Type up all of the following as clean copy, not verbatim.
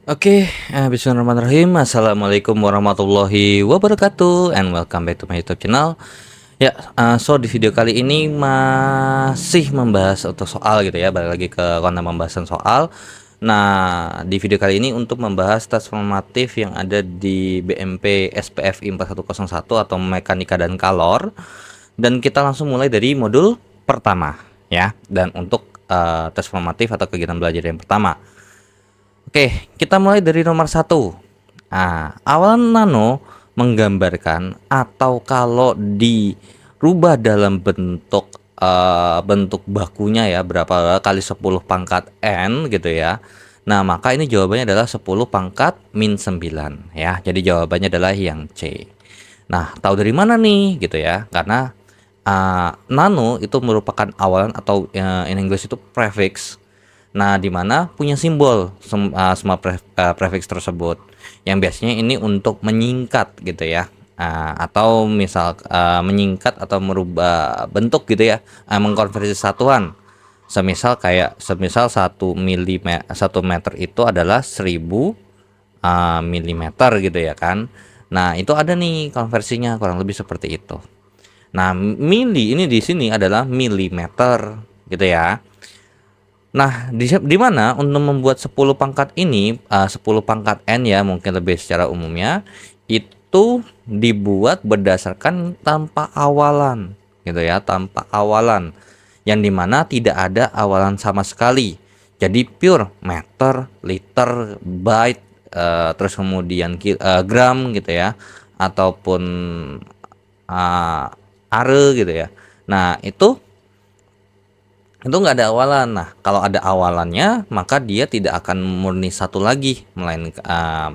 Oke, bismillahirrahmanirrahim. Assalamualaikum warahmatullahi wabarakatuh, and welcome back to my YouTube channel. Ya, di video kali ini masih membahas untuk soal gitu ya, balik lagi ke konten pembahasan soal. Nah, di video kali ini untuk membahas transformatif yang ada di BMP SPFI 4101 atau Mekanika dan Kalor. Dan kita langsung mulai dari modul pertama ya. Dan untuk transformatif atau kegiatan belajar yang pertama. Oke, kita mulai dari nomor satu. Nah, awalan nano menggambarkan atau kalau dirubah dalam bentuk bakunya ya, berapa kali 10 pangkat n gitu ya. Nah, maka ini jawabannya adalah 10 pangkat min 9 ya. Jadi jawabannya adalah yang C. Nah, tahu dari mana nih gitu ya? Karena nano itu merupakan awalan atau in English itu prefix. Nah, di mana punya simbol semua prefix tersebut yang biasanya ini untuk menyingkat gitu ya, atau misal menyingkat atau merubah bentuk gitu ya, mengkonversi satuan. Semisal 1 meter itu adalah 1000 milimeter gitu ya kan. Nah, itu ada nih konversinya kurang lebih seperti itu. Nah, mili ini di sini adalah milimeter gitu ya. Nah, di mana untuk membuat 10 pangkat ini, 10 pangkat n ya, mungkin lebih secara umumnya, itu dibuat berdasarkan tanpa awalan, gitu ya, tanpa awalan. Yang dimana tidak ada awalan sama sekali. Jadi pure meter, liter, byte, terus kemudian gram gitu ya, ataupun are gitu ya. Nah, itu nggak ada awalan. Nah, kalau ada awalannya maka dia tidak akan murni satu lagi, melainkan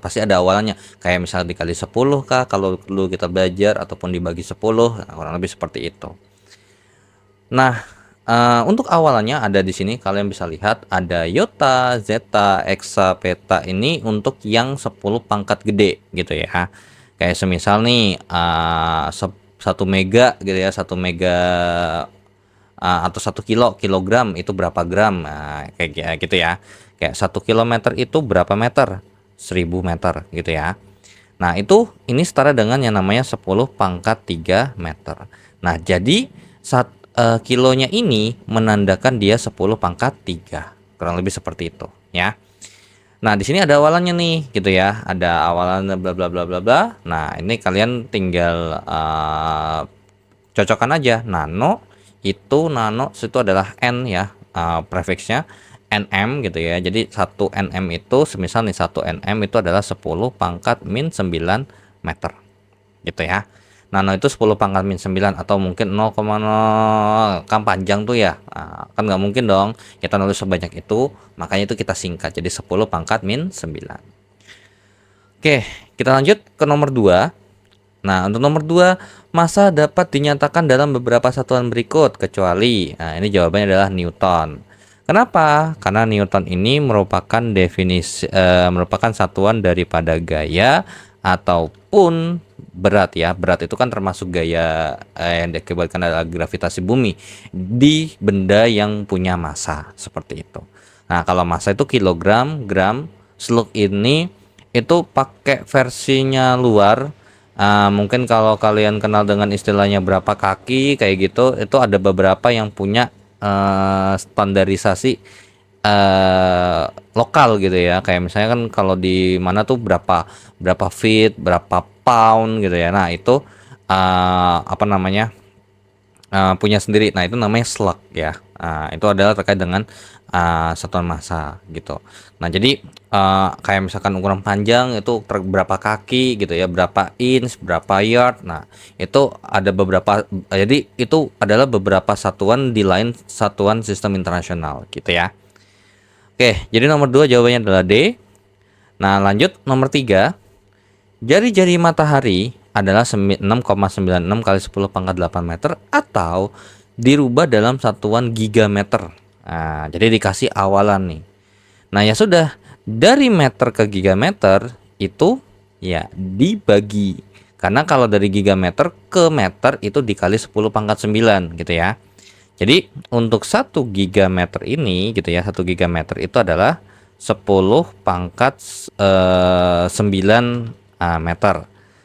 pasti ada awalannya. Kayak misalnya dikali 10 kah kalau dulu kita belajar, ataupun dibagi 10, kurang lebih seperti itu. Nah, untuk awalannya ada di sini, kalian bisa lihat ada iota, zeta, eksa, peta, ini untuk yang 10 pangkat gede gitu ya. Kayak semisal nih 1 mega gitu ya, 1 mega atau 1 kilogram itu berapa gram, kayak gitu ya. Kayak 1 kilometer itu berapa meter, 1000 meter gitu ya. Nah, ini setara dengan yang namanya 10 pangkat 3 meter. Nah, jadi kilonya ini menandakan dia 10 pangkat 3, kurang lebih seperti itu ya. Nah, di sini ada awalannya nih gitu ya, ada awalan bla bla bla bla bla. Nah, ini kalian tinggal cocokkan aja. Nano itu adalah n ya, prefixnya nm gitu ya. Jadi 1 nm itu semisal nih 1 nm itu adalah 10 pangkat min 9 meter gitu ya. Nano itu 10 pangkat min 9 atau mungkin 0,0, kan panjang tuh ya. Kan nggak mungkin dong kita nulis sebanyak itu, makanya itu kita singkat jadi 10 pangkat min 9. Oke, kita lanjut ke nomor 2. Nah, untuk nomor 2, massa dapat dinyatakan dalam beberapa satuan berikut kecuali, nah ini jawabannya adalah Newton. Kenapa? Karena Newton ini merupakan satuan daripada gaya ataupun berat ya. Berat itu kan termasuk gaya yang diakibatkan adalah gravitasi bumi di benda yang punya massa seperti itu. Nah, kalau massa itu kilogram, gram, slug ini itu pakai versinya luar. Mungkin kalau kalian kenal dengan istilahnya berapa kaki kayak gitu, itu ada beberapa yang punya standarisasi lokal gitu ya. Kayak misalnya kan kalau di mana tuh berapa feet, berapa pound gitu ya. Nah, itu apa namanya? Punya sendiri. Nah, itu namanya slug ya. Itu adalah terkait dengan satuan massa gitu. Nah, jadi kayak misalkan ukuran panjang itu berapa kaki gitu ya, berapa inch, berapa yard. Nah, itu ada beberapa, jadi itu adalah beberapa satuan di lain satuan sistem internasional gitu ya. Oke, jadi nomor 2 jawabannya adalah D. Nah, lanjut nomor 3. Jari-jari matahari adalah 6,96 kali 10 pangkat 8 meter atau dirubah dalam satuan gigameter. Nah, jadi dikasih awalan nih. Nah, ya sudah, dari meter ke gigameter itu ya dibagi. Karena kalau dari gigameter ke meter itu dikali 10 pangkat 9 gitu ya. Jadi untuk 1 gigameter ini gitu ya, 1 gigameter itu adalah 10 pangkat 9 meter.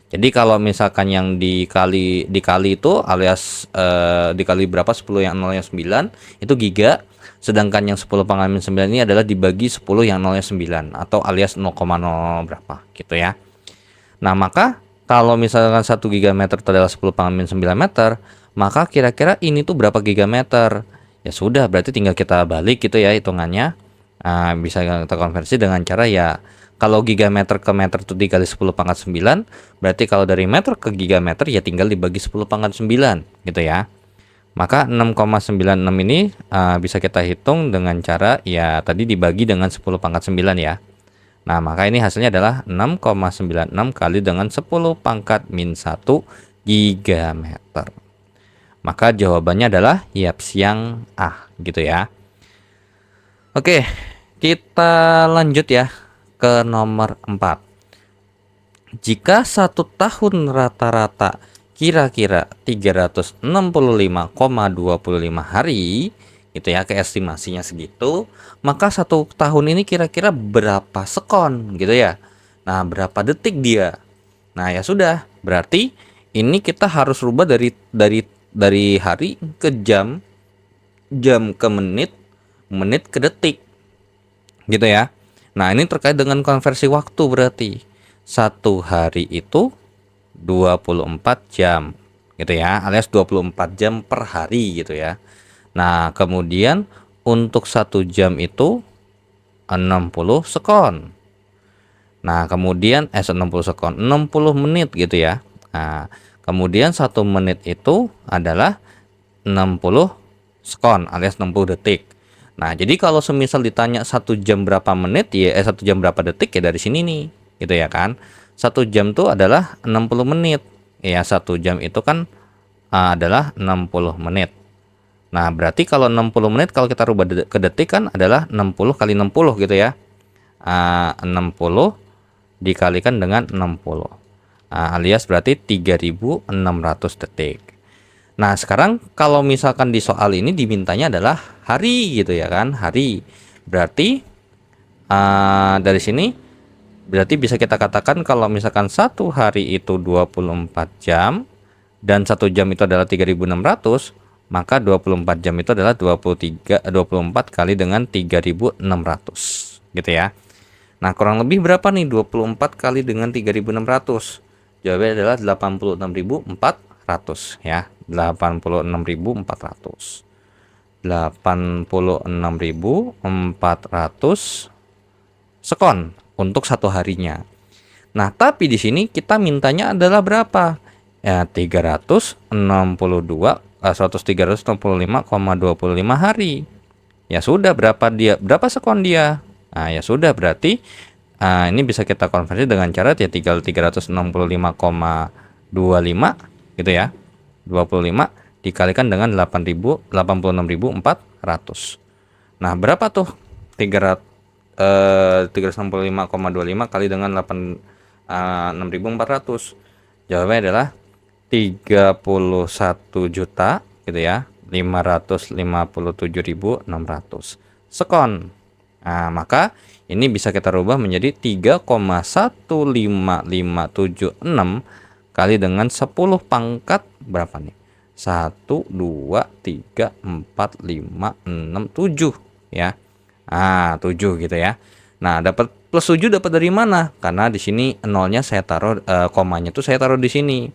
Jadi kalau misalkan yang dikali itu alias dikali berapa, 10 yang nolnya 9 itu giga, sedangkan yang 10 pangkat min 9 ini adalah dibagi 10 yang nolnya 9 atau alias 0,0 berapa gitu ya. Nah, maka kalau misalkan 1 gigameter itu adalah 10 pangkat min 9 meter, maka kira-kira ini tuh berapa gigameter? Ya sudah, berarti tinggal kita balik gitu ya hitungannya. Bisa kita konversi dengan cara ya, kalau gigameter ke meter itu dikali 10 pangkat 9, berarti kalau dari meter ke gigameter ya tinggal dibagi 10 pangkat 9 gitu ya. Maka 6,96 ini bisa kita hitung dengan cara ya tadi dibagi dengan 10 pangkat 9 ya. Nah, maka ini hasilnya adalah 6,96 kali dengan 10 pangkat min 1 gigameter. Maka jawabannya adalah yang A gitu ya. Oke, kita lanjut ya ke nomor 4. Jika 1 tahun rata-rata kira-kira 365,25 hari gitu ya, keestimasinya segitu, maka 1 tahun ini kira-kira berapa sekon gitu ya. Nah, berapa detik dia? Nah, ya sudah, berarti ini kita harus rubah dari hari ke jam, jam ke menit, menit ke detik gitu ya. Nah, ini terkait dengan konversi waktu, berarti 1 hari itu 24 jam gitu ya, alias 24 jam per hari gitu ya. Nah, kemudian untuk 1 jam itu 60 sekon. Nah, kemudian 60 sekon, 60 menit gitu ya. Nah, kemudian 1 menit itu adalah 60 sekon alias 60 detik. Nah, jadi kalau semisal ditanya 1 jam berapa menit ya 1 jam berapa detik ya dari sini nih, gitu ya kan. 1 jam tuh adalah 60 menit. Ya, 1 jam itu kan adalah 60 menit. Nah, berarti kalau 60 menit kalau kita rubah ke detik kan adalah 60 kali 60 gitu ya. 60 dikalikan dengan 60. Alias berarti 3600 detik. Nah, sekarang kalau misalkan di soal ini dimintanya adalah hari gitu ya kan, hari. Berarti dari sini berarti bisa kita katakan kalau misalkan 1 hari itu 24 jam dan 1 jam itu adalah 3600, maka 24 jam itu adalah 24 kali dengan 3600 gitu ya. Nah, kurang lebih berapa nih 24 kali dengan 3600? Jawabannya adalah 86.400 ya. 86.400. 86.400 sekon untuk 1 harinya. Nah, tapi di sini kita mintanya adalah berapa? Ya, 365,25 hari. Ya sudah, berapa sekon dia? Nah, ya sudah, berarti ini bisa kita konversi dengan cara ya tinggal 365,25 gitu ya. 25 dikalikan dengan 86.400. Nah, berapa tuh 365,25 kali dengan 86.400? Jawabannya adalah 31 juta gitu ya, 557.600 sekon. Nah, maka ini bisa kita rubah menjadi 3,15576 kali dengan 10 pangkat berapa nih? 1, 2, 3, 4, 5, 6, 7 ya. 7 gitu ya. Nah, dapat plus 7 dapat dari mana? Karena di sini nolnya saya taruh komanya tuh saya taruh di sini.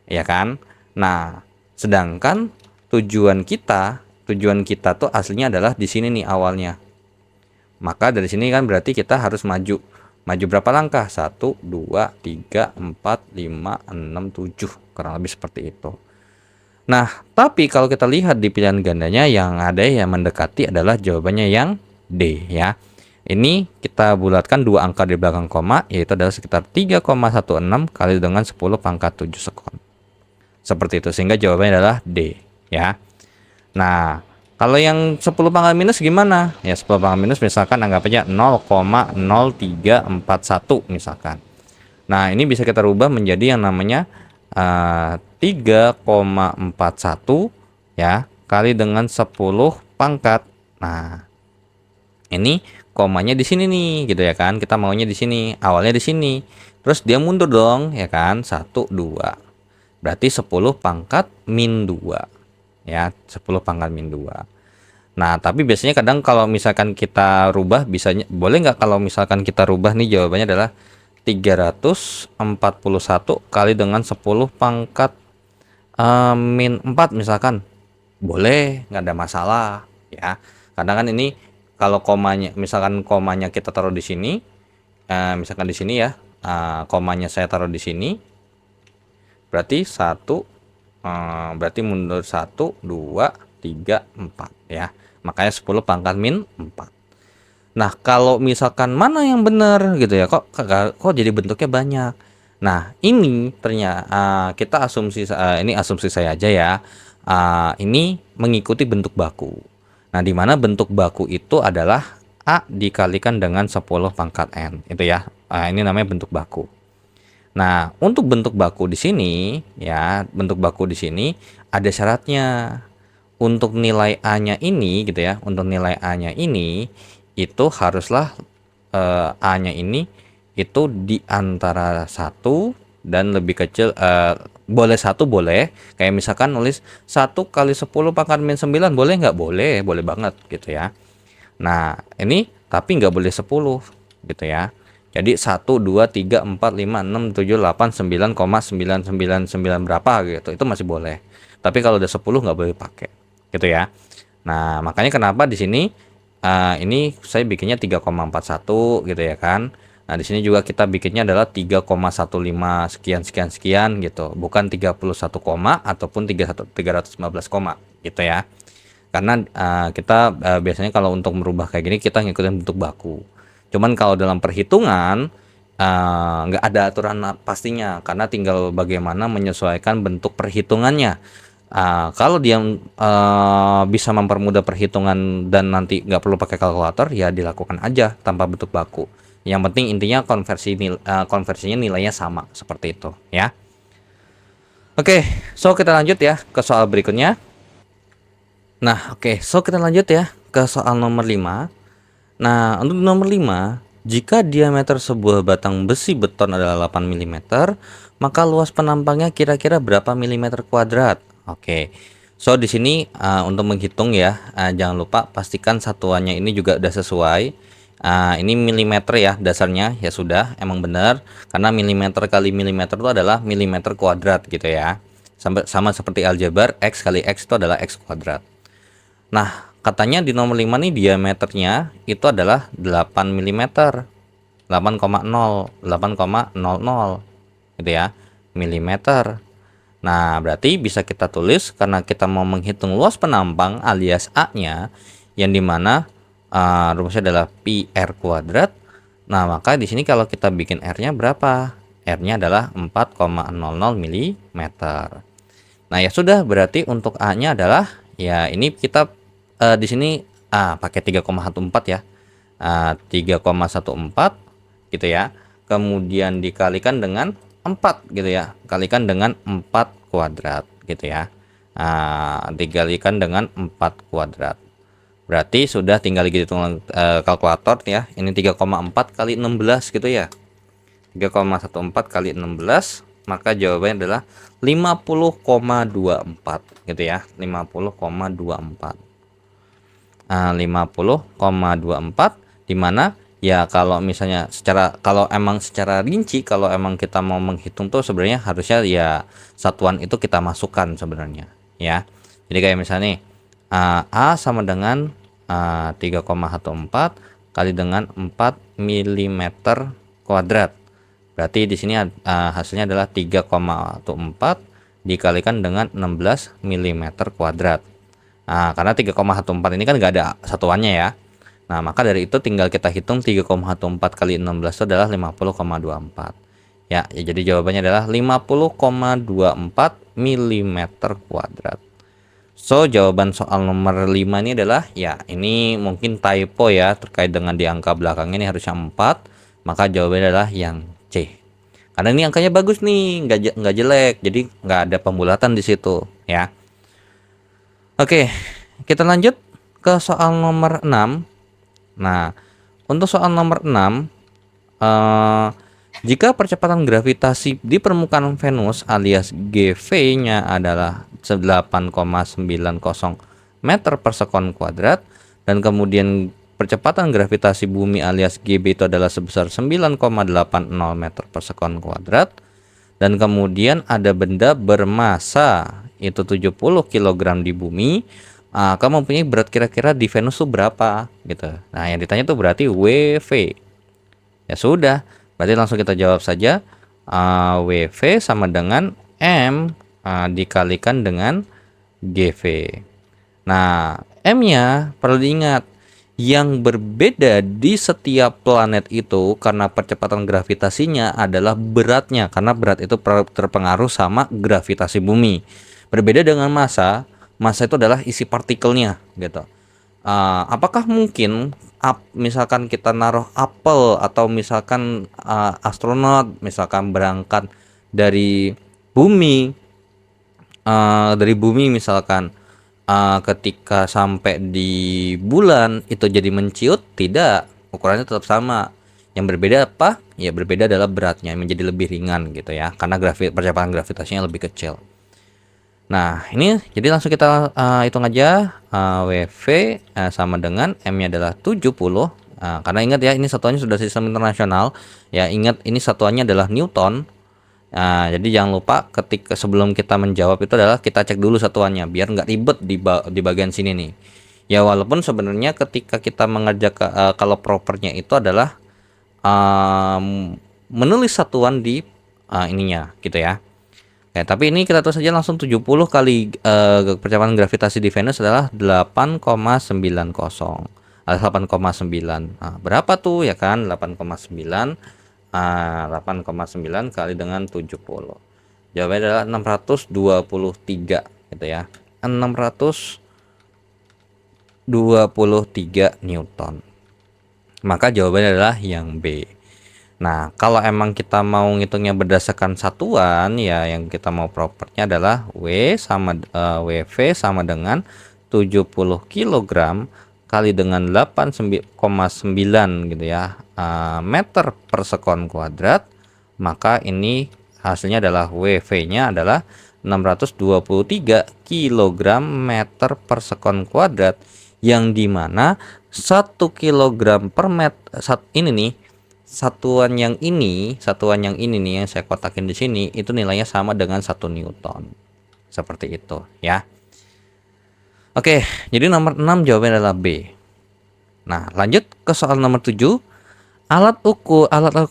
Ya kan? Nah, sedangkan tujuan kita tuh aslinya adalah di sini nih awalnya. Maka dari sini kan berarti kita harus maju berapa langkah? 1, 2, 3, 4, 5, 6, 7. Kurang lebih seperti itu. Nah, tapi kalau kita lihat di pilihan gandanya yang ada yang mendekati adalah jawabannya yang D ya. Ini kita bulatkan 2 angka di belakang koma, yaitu adalah sekitar 3,16 kali dengan 10 pangkat 7 sekon. Seperti itu, sehingga jawabannya adalah D ya. Nah, kalau yang 10 pangkat minus gimana? Ya, 10 pangkat minus misalkan anggap aja 0,0341 misalkan. Nah, ini bisa kita rubah menjadi yang namanya 3,41 ya kali dengan 10 pangkat. Nah, ini komanya di sini nih gitu ya kan. Kita maunya di sini, awalnya di sini. Terus dia mundur dong ya kan. 1 2. Berarti 10 pangkat min 2 ya, 10 pangkat min 2. Nah, tapi biasanya kadang kalau misalkan kita rubah bisanya boleh nggak kalau misalkan kita rubah nih jawabannya adalah 341 kali dengan 10 pangkat min 4 misalkan. Boleh, nggak ada masalah ya. Karena kan ini kalau komanya misalkan komanya kita taruh di sini, misalkan di sini ya, komanya saya taruh di sini. Berarti 1 berarti mundur 1 2 3 4 ya. Makanya 10 pangkat min 4. Nah, kalau misalkan mana yang benar gitu ya, kok jadi bentuknya banyak. Nah, ini ternyata kita asumsi ini asumsi saya aja ya. Ini mengikuti bentuk baku. Nah, di mana bentuk baku itu adalah A dikalikan dengan 10 pangkat N itu ya. Ini namanya bentuk baku. Nah, untuk bentuk baku di sini ya, bentuk baku di sini ada syaratnya. Untuk nilai A-nya ini gitu ya, untuk nilai A-nya ini itu haruslah A-nya ini itu di antara 1 dan lebih kecil, boleh 1 boleh, kayak misalkan nulis 1 kali 10 pangkat min 9 boleh nggak? Boleh, boleh banget gitu ya. Nah, ini tapi nggak boleh 10 gitu ya. Jadi 1 2 3 4 5 6 7 8 9,999 berapa gitu, itu masih boleh. Tapi kalau udah 10 nggak boleh pakai gitu ya. Nah, makanya kenapa di sini ini saya bikinnya 3,41 gitu ya kan. Nah, di sini juga kita bikinnya adalah 3,15 sekian sekian sekian gitu, bukan 31 koma ataupun 315 koma gitu ya. Karena kita biasanya kalau untuk merubah kayak gini kita ngikutin bentuk baku. Cuman kalau dalam perhitungan nggak ada aturan pastinya, karena tinggal bagaimana menyesuaikan bentuk perhitungannya. Kalau dia bisa mempermudah perhitungan dan nanti nggak perlu pakai kalkulator, ya dilakukan aja tanpa bentuk baku. Yang penting intinya konversinya nilainya sama seperti itu ya. Oke, so kita lanjut ya ke soal berikutnya. Nah, oke, so kita lanjut ya ke soal nomor 5. Nah, untuk nomor 5, jika diameter sebuah batang besi beton adalah 8 mm, maka luas penampangnya kira-kira berapa mm kuadrat? Oke. So di sini untuk menghitung ya, jangan lupa pastikan satuannya ini juga udah sesuai. Ini milimeter ya dasarnya, ya sudah emang benar karena milimeter kali milimeter itu adalah milimeter kuadrat gitu ya. Sama seperti aljabar, x kali x itu adalah x kuadrat. Nah, katanya di nomor 5 nih diameternya itu adalah 8 mm. 8,0 gitu ya, milimeter. Nah, berarti bisa kita tulis karena kita mau menghitung luas penampang alias A-nya yang dimana rumusnya adalah pi r kuadrat. Nah, maka di sini kalau kita bikin R-nya berapa? R-nya adalah 4,00 mm. Nah, ya sudah, berarti untuk A-nya adalah ya ini kita di sini pakai 3,14 ya. 3,14 gitu ya. Kemudian dikalikan dengan 4 gitu ya. Kalikan dengan 4 kuadrat gitu ya. Dikalikan dengan 4 kuadrat. Berarti sudah tinggal hitung kalkulator ya. Ini 3,4 kali 16 gitu ya. 3,14 kali 16, maka jawabannya adalah 50,24 gitu ya. 50,24. 50,24 dimana ya kalau misalnya kalau emang secara rinci, kalau emang kita mau menghitung tuh sebenarnya harusnya ya satuan itu kita masukkan sebenarnya ya. Jadi kayak misalnya nih, A sama dengan 3,14 kali dengan 4 mm kuadrat. Berarti di sini hasilnya adalah 3,14 dikalikan dengan 16 mm kuadrat. Nah, karena 3,14 ini kan nggak ada satuannya ya. Nah, maka dari itu tinggal kita hitung 3,14 kali 16 itu adalah 50,24. Ya, jadi jawabannya adalah 50,24 mm kuadrat. So, jawaban soal nomor 5 ini adalah ya ini mungkin typo ya terkait dengan di angka belakangnya ini harusnya 4, maka jawabannya adalah yang C. Karena ini angkanya bagus nih, nggak jelek, jadi nggak ada pembulatan di situ ya. Oke, kita lanjut ke soal nomor 6. Nah, Untuk soal nomor 6, jika percepatan gravitasi di permukaan Venus alias GV-nya adalah 8,90 meter per sekon kuadrat, dan kemudian percepatan gravitasi bumi alias GB itu adalah sebesar 9,80 meter per sekon kuadrat, dan kemudian ada benda bermasa itu 70 kg di bumi, kamu mempunyai berat kira-kira di Venus itu berapa gitu. Nah, yang ditanya itu berarti WV. Ya sudah, berarti langsung kita jawab saja. WV sama dengan M dikalikan dengan GV. Nah, M-nya perlu diingat, yang berbeda di setiap planet itu karena percepatan gravitasinya adalah beratnya, karena berat itu terpengaruh sama gravitasi bumi. Berbeda dengan massa, massa itu adalah isi partikelnya gitu. Apakah mungkin misalkan kita naruh apel, atau misalkan astronot misalkan berangkat dari bumi, misalkan ketika sampai di bulan itu jadi menciut? Tidak, ukurannya tetap sama. Yang berbeda apa? Ya berbeda adalah beratnya menjadi lebih ringan gitu ya, karena percepatan gravitasinya lebih kecil. Nah, ini jadi langsung kita hitung aja. WV sama dengan M-nya adalah 70. Karena ingat ya, ini satuannya sudah sistem internasional. Ya, ingat ini satuannya adalah Newton. Jadi jangan lupa ketika sebelum kita menjawab itu adalah kita cek dulu satuannya biar nggak ribet di bagian sini nih. Ya, walaupun sebenarnya ketika kita mengerjakan kalau propernya itu adalah menulis satuan di ininya gitu ya. Ya, tapi ini kita tulis saja langsung 70 kali percepatan gravitasi di Venus adalah 8,90. 8,9. Berapa tuh ya kan? 8,9 kali dengan 70. Jawabannya adalah 623 gitu ya. 623 Newton. Maka jawabannya adalah yang B. Nah, kalau emang kita mau ngitungnya berdasarkan satuan ya, yang kita mau propernya adalah WV sama dengan 70 kg kali dengan 8,9 gitu ya meter per sekon kuadrat. Maka ini hasilnya adalah WV-nya adalah 623 kg meter per sekon kuadrat, yang dimana 1 kg per meter ini nih, satuan yang ini nih yang saya kotakin di sini itu nilainya sama dengan 1 Newton. Seperti itu ya. Oke, jadi nomor 6 jawabannya adalah B. Nah, lanjut ke soal nomor 7. Alat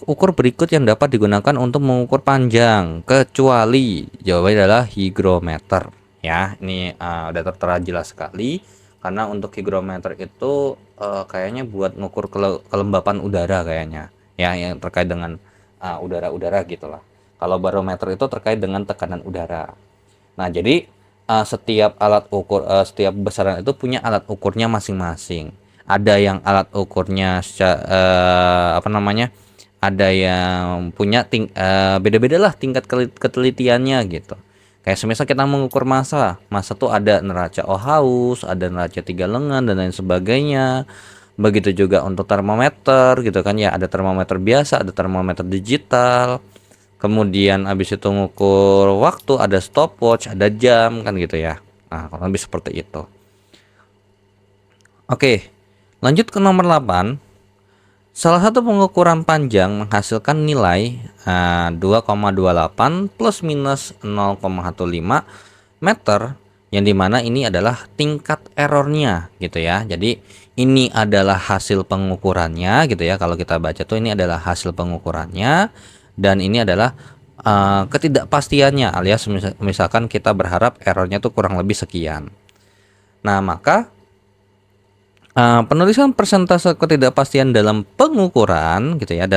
ukur berikut yang dapat digunakan untuk mengukur panjang kecuali, jawabannya adalah hygrometer ya. Ini udah tertera jelas sekali, karena untuk hygrometer itu kayaknya buat ngukur kelembapan udara kayaknya ya, yang terkait dengan udara-udara gitulah. Kalau barometer itu terkait dengan tekanan udara. Nah, jadi setiap alat ukur, setiap besaran itu punya alat ukurnya masing-masing. Ada yang alat ukurnya ada yang punya beda-beda lah tingkat ketelitiannya gitu. Kayak semisal kita mengukur massa tuh ada neraca Ohaus, ada neraca 3 lengan dan lain sebagainya. Begitu juga untuk termometer gitu kan ya, ada termometer biasa, ada termometer digital. Kemudian habis itu ngukur waktu, ada stopwatch, ada jam kan gitu ya. Nah, kurang lebih seperti itu. Oke, lanjut ke nomor 8. Salah satu pengukuran panjang menghasilkan nilai 2,28 plus minus 0,15 meter, yang dimana ini adalah tingkat errornya gitu ya. Jadi ini adalah hasil pengukurannya gitu ya. Kalau kita baca tuh ini adalah hasil pengukurannya, dan ini adalah ketidakpastiannya, alias misalkan kita berharap errornya tuh kurang lebih sekian. Nah, maka penulisan persentase ketidakpastian dalam pengukuran gitu ya,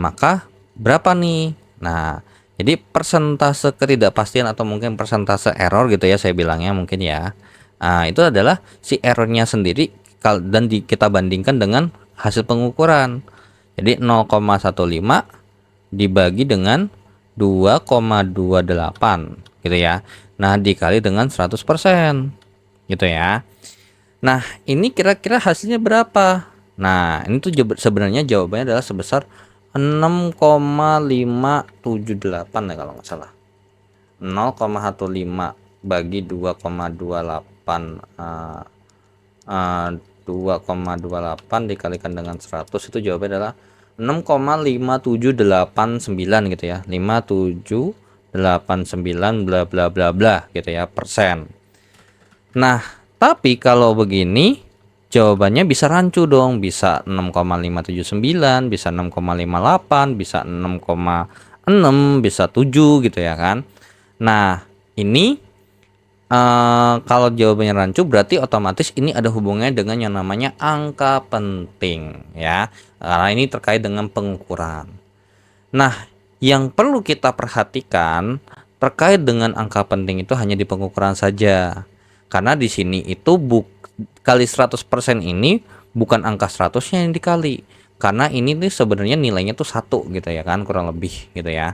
maka berapa nih? Nah, jadi persentase ketidakpastian atau mungkin persentase error gitu ya, saya bilangnya mungkin ya. Itu adalah si errornya sendiri dan kita bandingkan dengan hasil pengukuran. Jadi 0,15 dibagi dengan 2,28 gitu ya. Nah, dikali dengan 100% gitu ya. Nah, ini kira-kira hasilnya berapa? Nah, ini tuh sebenarnya jawabannya adalah sebesar 6,578 ya kalau nggak salah. 0,15 bagi 2,28 2,28 dikalikan dengan 100 itu jawabannya adalah 6,5789 gitu ya. 5789 bla bla bla bla gitu ya persen. Nah, tapi kalau begini jawabannya bisa rancu dong, bisa 6,579, bisa 6,58, bisa 6,6, bisa 7 gitu ya kan. Nah, ini kalau jawabannya rancu berarti otomatis ini ada hubungannya dengan yang namanya angka penting ya. Karena ini terkait dengan pengukuran. Nah, yang perlu kita perhatikan terkait dengan angka penting itu hanya di pengukuran saja. Karena di sini itu kali 100% ini bukan angka 100-nya yang dikali. Karena ini nih sebenarnya nilainya tuh 1 gitu ya kan, kurang lebih gitu ya.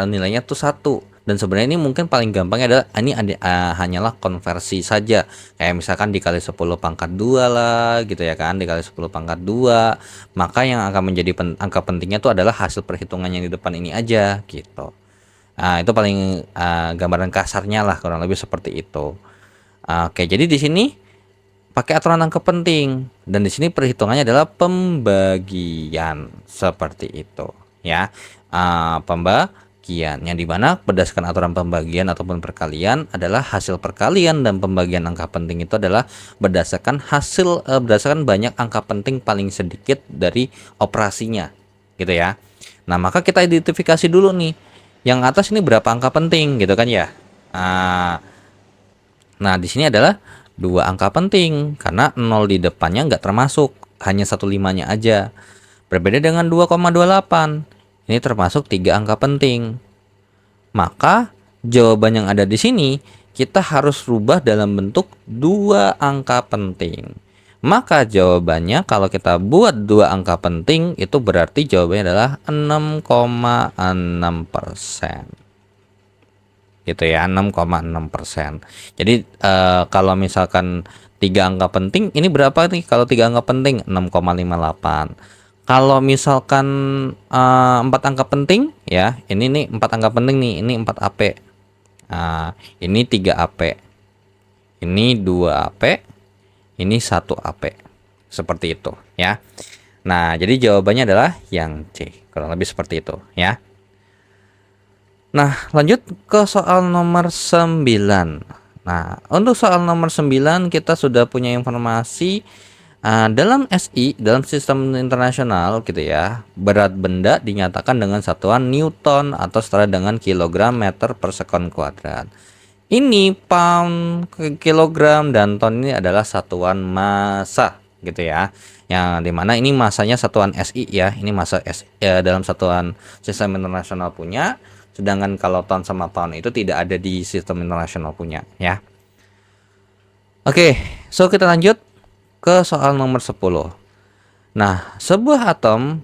Nilainya tuh 1 dan sebenarnya ini mungkin paling gampangnya adalah ini hanyalah konversi saja. Kayak misalkan dikali 10 pangkat 2 lah gitu ya kan, dikali 10 pangkat 2. Maka yang akan menjadi angka pentingnya itu adalah hasil perhitungan yang di depan ini aja gitu. Itu paling gambaran kasarnya lah kurang lebih seperti itu. Oke, jadi di sini pakai aturan angka penting dan di sini perhitungannya adalah pembagian seperti itu ya. Pembagian yang dimana berdasarkan aturan pembagian ataupun perkalian adalah hasil perkalian dan pembagian angka penting itu adalah berdasarkan berdasarkan banyak angka penting paling sedikit dari operasinya gitu ya. Nah, maka kita identifikasi dulu nih yang atas ini berapa angka penting gitu kan ya. Nah, di sini adalah dua angka penting karena 0 di depannya nggak termasuk, hanya 1/5-nya aja. Berbeda dengan 2,28. Ini termasuk 3 angka penting. Maka jawaban yang ada di sini kita harus rubah dalam bentuk 2 angka penting. Maka jawabannya kalau kita buat 2 angka penting itu berarti jawabannya adalah 6,6%. Gitu ya, 6,6%. Jadi kalau misalkan 3 angka penting ini berapa nih? Kalau 3 angka penting 6,58. Kalau misalkan 4 angka penting ya, ini nih 4 angka penting nih, ini 4 AP. Ini 3 AP. Ini 2 AP. Ini 1 AP. Seperti itu ya. Nah, jadi jawabannya adalah yang C. Kurang lebih seperti itu ya. Nah, lanjut ke soal nomor 9. Nah, untuk soal nomor 9 kita sudah punya informasi dalam SI, dalam sistem internasional gitu ya, berat benda dinyatakan dengan satuan Newton atau setara dengan kilogram meter per sekon kuadrat. Ini pound, kilogram, dan ton ini adalah satuan massa gitu ya. Yang dimana ini masanya satuan SI ya, ini massa dalam satuan sistem internasional punya. Sedangkan kalau ton sama pound itu tidak ada di sistem internasional punya ya. Oke, so kita lanjut ke soal nomor 10. Nah, sebuah atom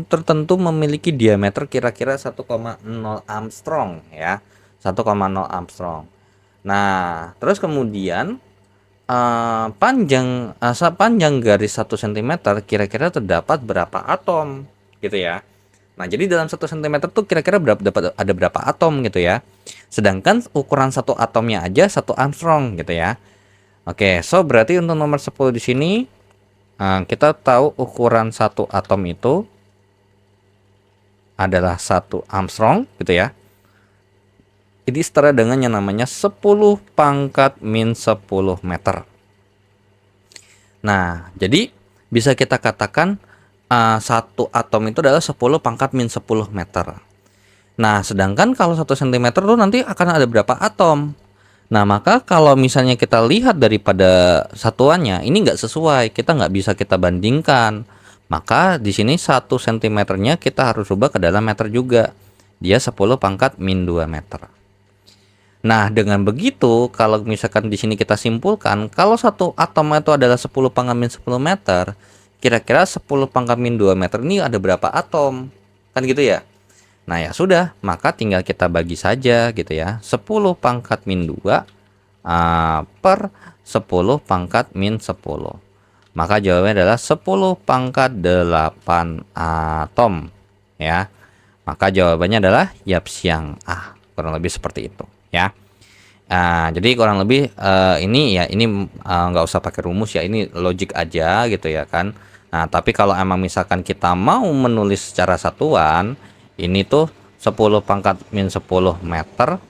tertentu memiliki diameter kira-kira 1,0 Armstrong ya. 1,0 Armstrong. Nah, terus kemudian panjang garis 1 cm kira-kira terdapat berapa atom gitu ya. Nah, jadi dalam 1 cm tuh kira-kira ada berapa atom gitu ya. Sedangkan ukuran satu atomnya aja 1 Armstrong gitu ya. Oke, so berarti untuk nomor 10 di sini kita tahu ukuran satu atom itu adalah 1 Armstrong gitu ya. Ini setara dengan yang namanya 10 pangkat min 10 meter. Nah, jadi bisa kita katakan satu atom itu adalah 10 pangkat min 10 meter. Nah, sedangkan kalau 1 cm itu nanti akan ada berapa atom? Nah, maka kalau misalnya kita lihat daripada satuannya, ini nggak sesuai, kita nggak bisa kita bandingkan. Maka di sini 1 cm-nya kita harus rubah ke dalam meter juga. Dia 10 pangkat min 2 meter. Nah, dengan begitu, kalau misalkan di sini kita simpulkan, kalau satu atom itu adalah 10 pangkat min 10 meter, kira-kira 10 pangkat min 2 meter ini ada berapa atom? Kan gitu ya? Nah, ya sudah, maka tinggal kita bagi saja gitu ya. 10 pangkat min 2 per 10 pangkat min 10. Maka jawabannya adalah 10 pangkat 8 atom ya. Maka jawabannya adalah Yapsiang A. Kurang lebih seperti itu ya. Jadi kurang lebih ini ya, ini nggak usah pakai rumus ya, ini logik aja gitu ya kan. Nah, tapi kalau emang misalkan kita mau menulis secara satuan, ini tuh 10 pangkat min 10 meter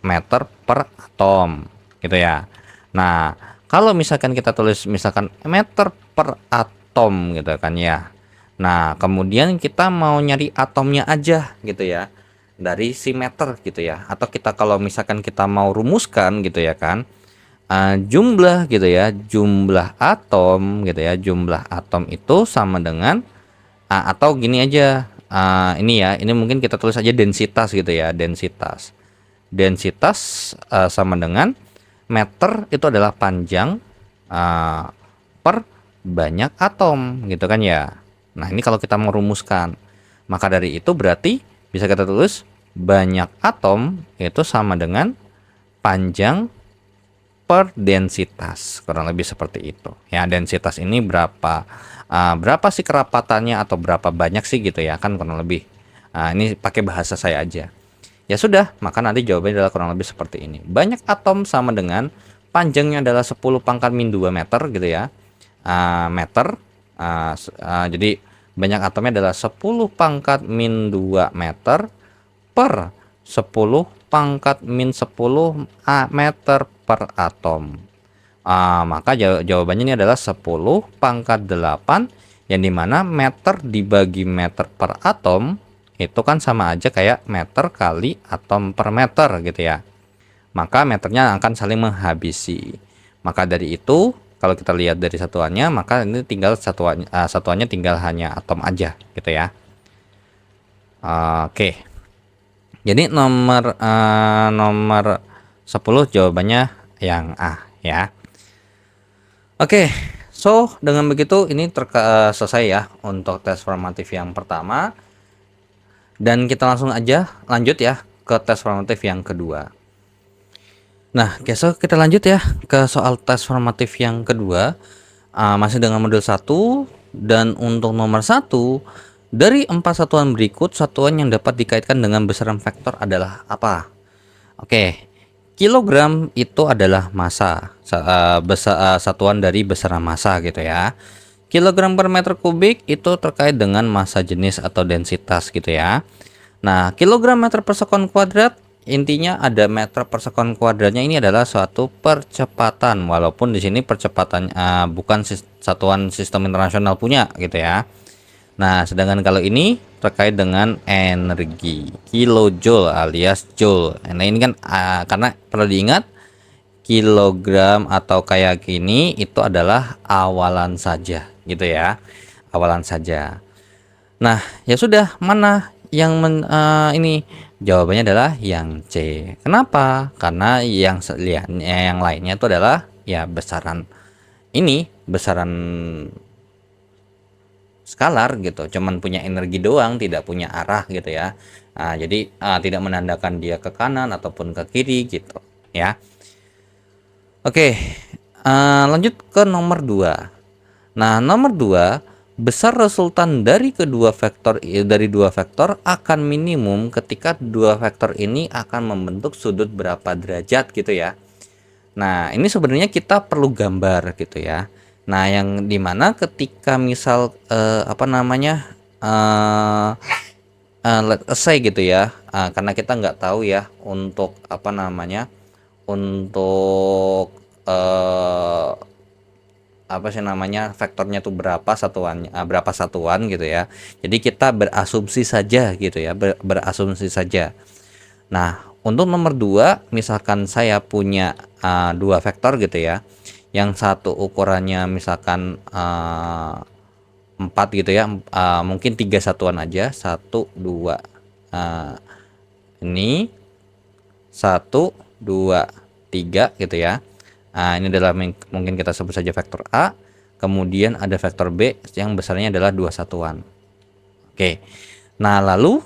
meter per atom gitu ya. Nah, kalau misalkan kita tulis misalkan meter per atom gitu kan ya. Nah, kemudian kita mau nyari atomnya aja gitu ya, dari si meter gitu ya. Atau kita kalau misalkan kita mau rumuskan gitu ya kan, jumlah gitu ya, jumlah atom gitu ya, jumlah atom itu sama dengan atau gini aja, ini ya, ini mungkin kita tulis aja densitas gitu ya, densitas. Densitas sama dengan meter itu adalah panjang per banyak atom gitu kan ya. Nah, ini kalau kita mau rumuskan, maka dari itu berarti bisa kita tulis banyak atom itu sama dengan panjang per densitas, kurang lebih seperti itu ya. Densitas ini berapa sih kerapatannya atau berapa banyak sih gitu ya kan, kurang lebih. Ini pakai bahasa saya aja. Ya sudah, maka nanti jawabannya adalah kurang lebih seperti ini. Banyak atom sama dengan panjangnya adalah 10 pangkat min 2 meter gitu ya. Meter. Jadi banyak atomnya adalah 10 pangkat min 2 meter per 10 pangkat min 10 meter per atom. Maka jawabannya ini adalah 10 pangkat 8, yang dimana meter dibagi meter per atom itu kan sama aja kayak meter kali atom per meter gitu ya. Maka meternya akan saling menghabisi. Maka dari itu kalau kita lihat dari satuannya, maka ini tinggal satuannya tinggal hanya atom aja gitu ya. Oke. Jadi nomor 10 jawabannya yang A ya. Oke, so dengan begitu ini selesai ya untuk tes formatif yang pertama. Dan kita langsung aja lanjut ya ke tes formatif yang kedua. Nah, so kita lanjut ya ke soal tes formatif yang kedua. Masih dengan modul 1, dan untuk nomor 1, dari 4 satuan berikut, satuan yang dapat dikaitkan dengan besaran vektor adalah apa? Oke, kilogram itu adalah massa, satuan dari besaran massa gitu ya. Kilogram per meter kubik itu terkait dengan massa jenis atau densitas gitu ya. Nah, kilogram meter per sekon kuadrat, intinya ada meter per sekon kuadratnya, ini adalah suatu percepatan, walaupun di sini percepatan bukan satuan sistem internasional punya gitu ya. Nah, sedangkan kalau ini terkait dengan energi, kilojoule alias joule. Nah, ini kan karena perlu diingat, kilogram atau kayak gini itu adalah awalan saja gitu ya, awalan saja. Nah, ya sudah, mana yang ini jawabannya adalah yang C. Kenapa? Karena yang lainnya itu adalah ya besaran skalar gitu, cuman punya energi doang, tidak punya arah gitu ya. Jadi tidak menandakan dia ke kanan ataupun ke kiri gitu ya. Oke, lanjut ke nomor 2. Nah, nomor 2, besar resultan dari dua vektor akan minimum ketika dua vektor ini akan membentuk sudut berapa derajat gitu ya. Nah, ini sebenarnya kita perlu gambar gitu ya. Nah, yang dimana ketika misal let's say gitu ya, karena kita nggak tahu ya untuk untuk vektornya tuh berapa satuan gitu ya. Jadi kita berasumsi saja gitu ya, berasumsi saja. Nah, untuk nomor 2, misalkan saya punya dua vektor gitu ya, yang satu ukurannya misalkan 4 gitu ya, mungkin 3 satuan aja, 1 2 ini 1 2 3 gitu ya. Ini adalah mungkin kita sebut saja vektor A, kemudian ada vektor B yang besarnya adalah 2 satuan. Oke. Nah, lalu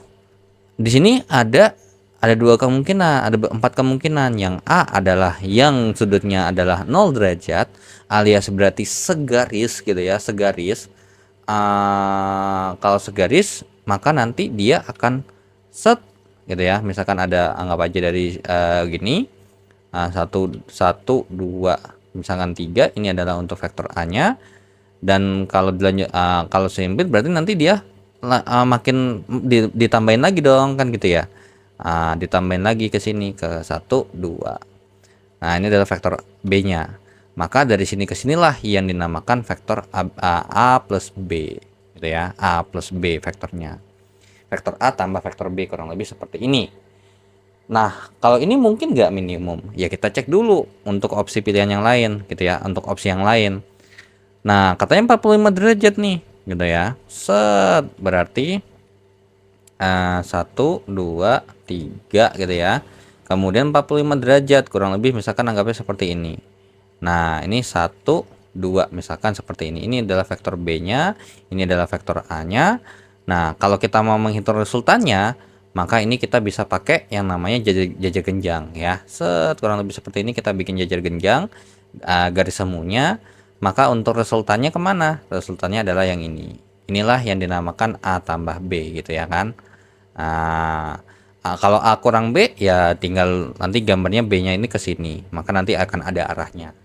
di sini ada ada dua kemungkinan, ada empat kemungkinan. Yang A adalah yang sudutnya adalah 0 derajat, alias berarti segaris gitu ya, segaris. Kalau segaris maka nanti dia akan set gitu ya. Misalkan ada, anggap aja dari gini, satu satu dua, misalkan 3, ini adalah untuk vektor A-nya. Dan kalau dilanjut, kalau sempit berarti nanti dia makin ditambahin lagi dong kan gitu ya. Ditambahin lagi ke sini ke 1 2. Nah, ini adalah vektor B-nya. Maka dari sini ke sinilah yang dinamakan vektor A plus B gitu ya. A plus B vektornya. Vektor A tambah vektor B kurang lebih seperti ini. Nah, kalau ini mungkin nggak minimum? Ya kita cek dulu untuk opsi pilihan yang lain gitu ya, untuk opsi yang lain. Nah, katanya 45 derajat nih gitu ya. Set, berarti 1 2 3 gitu ya. Kemudian 45 derajat kurang lebih, misalkan anggapnya seperti ini. Nah, ini 1 2 misalkan seperti ini. Ini adalah vektor B-nya, ini adalah vektor A-nya. Nah, kalau kita mau menghitung resultannya, maka ini kita bisa pakai yang namanya jajar genjang ya. Set, kurang lebih seperti ini kita bikin jajar genjang, garis semuanya. Maka untuk resultannya kemana? Resultannya adalah yang ini. Inilah yang dinamakan A tambah B gitu ya kan. Kalau A kurang B ya tinggal nanti gambarnya B-nya ini ke sini, maka nanti akan ada arahnya.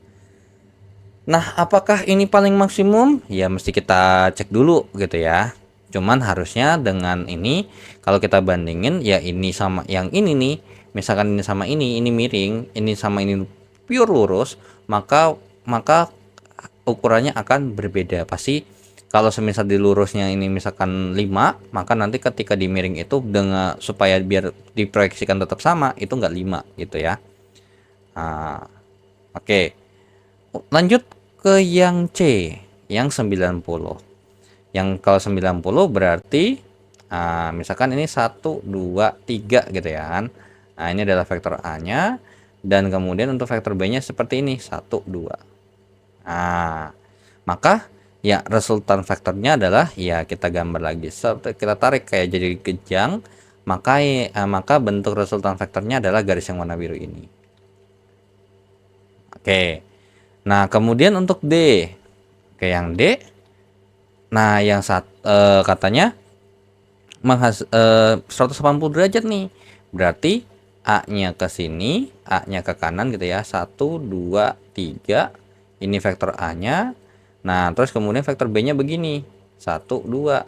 Nah, apakah ini paling maksimum? Ya mesti kita cek dulu gitu ya. Cuman harusnya dengan ini kalau kita bandingin ya ini sama yang ini nih, misalkan ini sama ini miring, ini sama ini pure lurus, maka ukurannya akan berbeda. Pasti kalau semisal di lurusnya ini misalkan 5, maka nanti ketika di miring itu dengan supaya biar diproyeksikan tetap sama, itu enggak 5 gitu ya. Oke. Lanjut ke yang C, yang 90. Yang kalau 90 berarti misalkan ini 1 2 3 gitu ya kan. Nah, ini adalah vektor A-nya, dan kemudian untuk vektor B-nya seperti ini 1 2. Maka ya resultan vektornya adalah ya kita gambar lagi, kita tarik kayak jadi genjang, maka bentuk resultan vektornya adalah garis yang warna biru ini. Oke. Nah, kemudian untuk D. Oke, yang D. Nah, yang katanya 180 derajat nih. Berarti A-nya ke sini, A-nya ke kanan gitu ya. 1 2 3. Ini vektor A-nya. Nah, terus kemudian vektor B-nya begini, 1 2.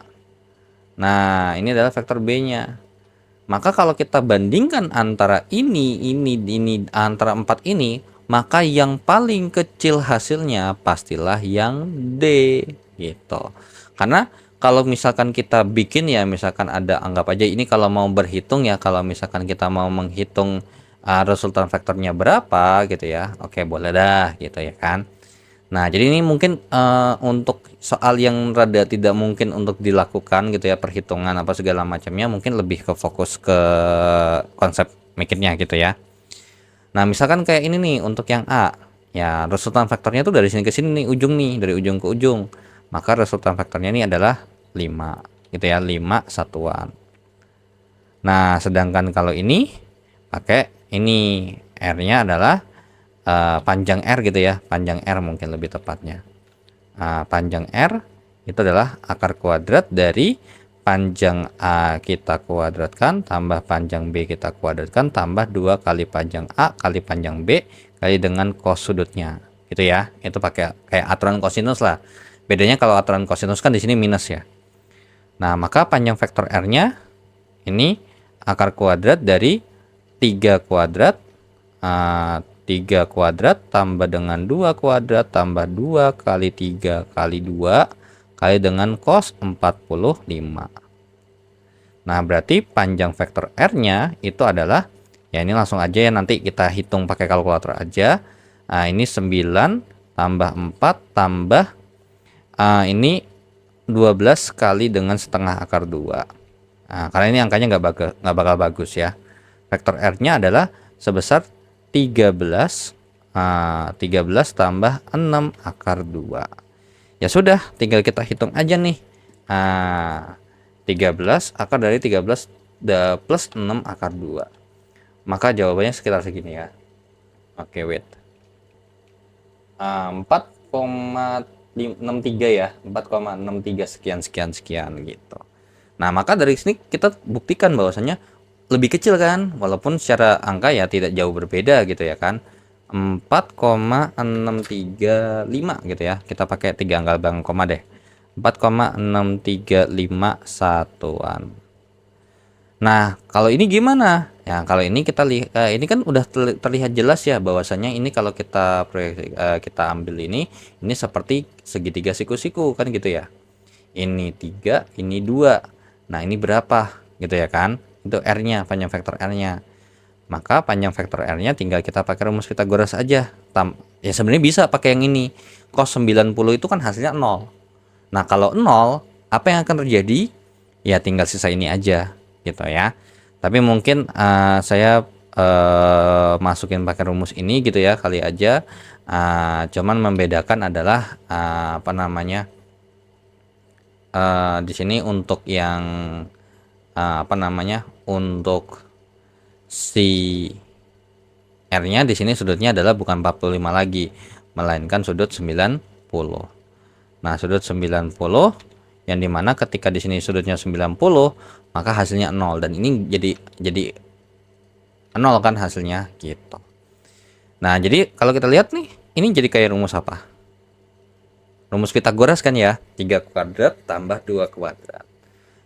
Nah, ini adalah vektor B-nya. Maka kalau kita bandingkan antara ini antara 4 ini, maka yang paling kecil hasilnya pastilah yang D gitu. Karena kalau misalkan kita bikin ya, misalkan ada, anggap aja ini kalau mau berhitung ya, kalau misalkan kita mau menghitung resultan vektornya berapa gitu ya. Oke, boleh dah gitu ya kan. Nah, jadi ini mungkin untuk soal yang rada tidak mungkin untuk dilakukan gitu ya, perhitungan apa segala macamnya, mungkin lebih ke fokus ke konsep mikirnya gitu ya. Nah, misalkan kayak ini nih untuk yang A, ya resultan vektornya tuh dari sini ke sini nih, ujung nih, dari ujung ke ujung. Maka resultan vektornya ini adalah 5 gitu ya, 5 satuan. Nah, sedangkan kalau ini pakai ini R-nya adalah panjang R gitu ya, panjang R mungkin lebih tepatnya. Panjang R itu adalah akar kuadrat dari panjang A kita kuadratkan tambah panjang B kita kuadratkan tambah 2 kali panjang A kali panjang B kali dengan cos sudutnya gitu ya. Itu pakai kayak aturan kosinus lah. Bedanya kalau aturan kosinus kan di sini minus ya. Nah, maka panjang vektor R-nya ini akar kuadrat dari 3 kuadrat 3 kuadrat tambah dengan 2 kuadrat tambah 2 kali 3 kali 2 kali dengan cos 45. Nah, berarti panjang vektor R-nya itu adalah, ya ini langsung aja ya, nanti kita hitung pakai kalkulator aja. Nah, ini 9 tambah 4 tambah ini 12 kali dengan setengah akar 2. Nah, karena ini angkanya nggak bakal bagus ya. Vektor R-nya adalah sebesar 13 tambah 6 akar 2. Ya sudah, tinggal kita hitung aja nih. 13 akar dari 13 plus 6 akar 2. Maka jawabannya sekitar segini ya. Oke, wait. 4,63 ya, 4,63 sekian sekian sekian gitu. Nah, maka dari sini kita buktikan bahwasanya lebih kecil kan, walaupun secara angka ya tidak jauh berbeda gitu ya kan. 4,635 gitu ya. Kita pakai 3 angka belakang koma deh. 4,635 satuan. Nah, kalau ini gimana? Ya, kalau ini kita lihat, ini kan udah terlihat jelas ya bahwasanya ini kalau kita kita ambil ini seperti segitiga siku-siku kan gitu ya. Ini 3, ini 2. Nah, ini berapa? Gitu ya kan? Itu R-nya, panjang vektor R-nya. Maka panjang vektor R-nya tinggal kita pakai rumus Pitagoras aja. Ya sebenarnya bisa pakai yang ini. Cos 90 itu kan hasilnya 0. Nah, kalau 0, apa yang akan terjadi? Ya tinggal sisa ini aja gitu ya. Tapi mungkin saya masukin pakai rumus ini gitu ya kali aja. Cuman membedakan adalah apa namanya? Di sini untuk yang apa namanya? Untuk si R-nya di sini sudutnya adalah bukan 45 lagi, melainkan sudut 90. Nah, sudut 90 yang dimana ketika di sini sudutnya 90, maka hasilnya 0 dan ini jadi 0 kan hasilnya gitu. Nah, jadi kalau kita lihat nih, ini jadi kayak rumus apa? Rumus Pitagoras kan ya, 3 kuadrat tambah 2 kuadrat.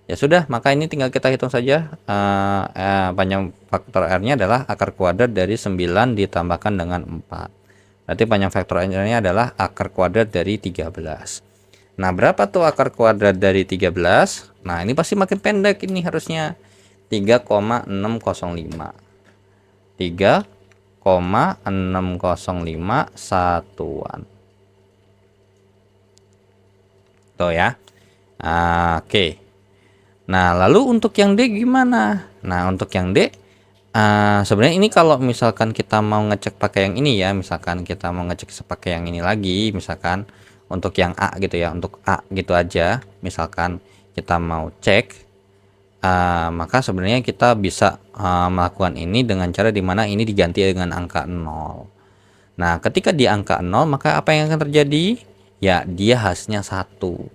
Ya sudah, maka ini tinggal kita hitung saja. Panjang faktor R-nya adalah akar kuadrat dari 9 ditambahkan dengan 4. Berarti panjang faktor R-nya adalah akar kuadrat dari 13. Nah, berapa tuh akar kuadrat dari 13? Nah, ini pasti makin pendek ini harusnya. 3,605. 3,605 satuan. Tuh ya. Oke. Nah, lalu untuk yang D gimana? Nah, untuk yang D sebenarnya ini kalau misalkan kita mau ngecek pakai yang ini ya, misalkan kita mau ngecek pakai yang ini lagi, misalkan untuk yang A gitu ya, untuk A gitu aja, misalkan kita mau cek, maka sebenarnya kita bisa melakukan ini dengan cara dimana ini diganti dengan angka 0. Nah, ketika di angka 0, maka apa yang akan terjadi? Ya, dia hasilnya 1.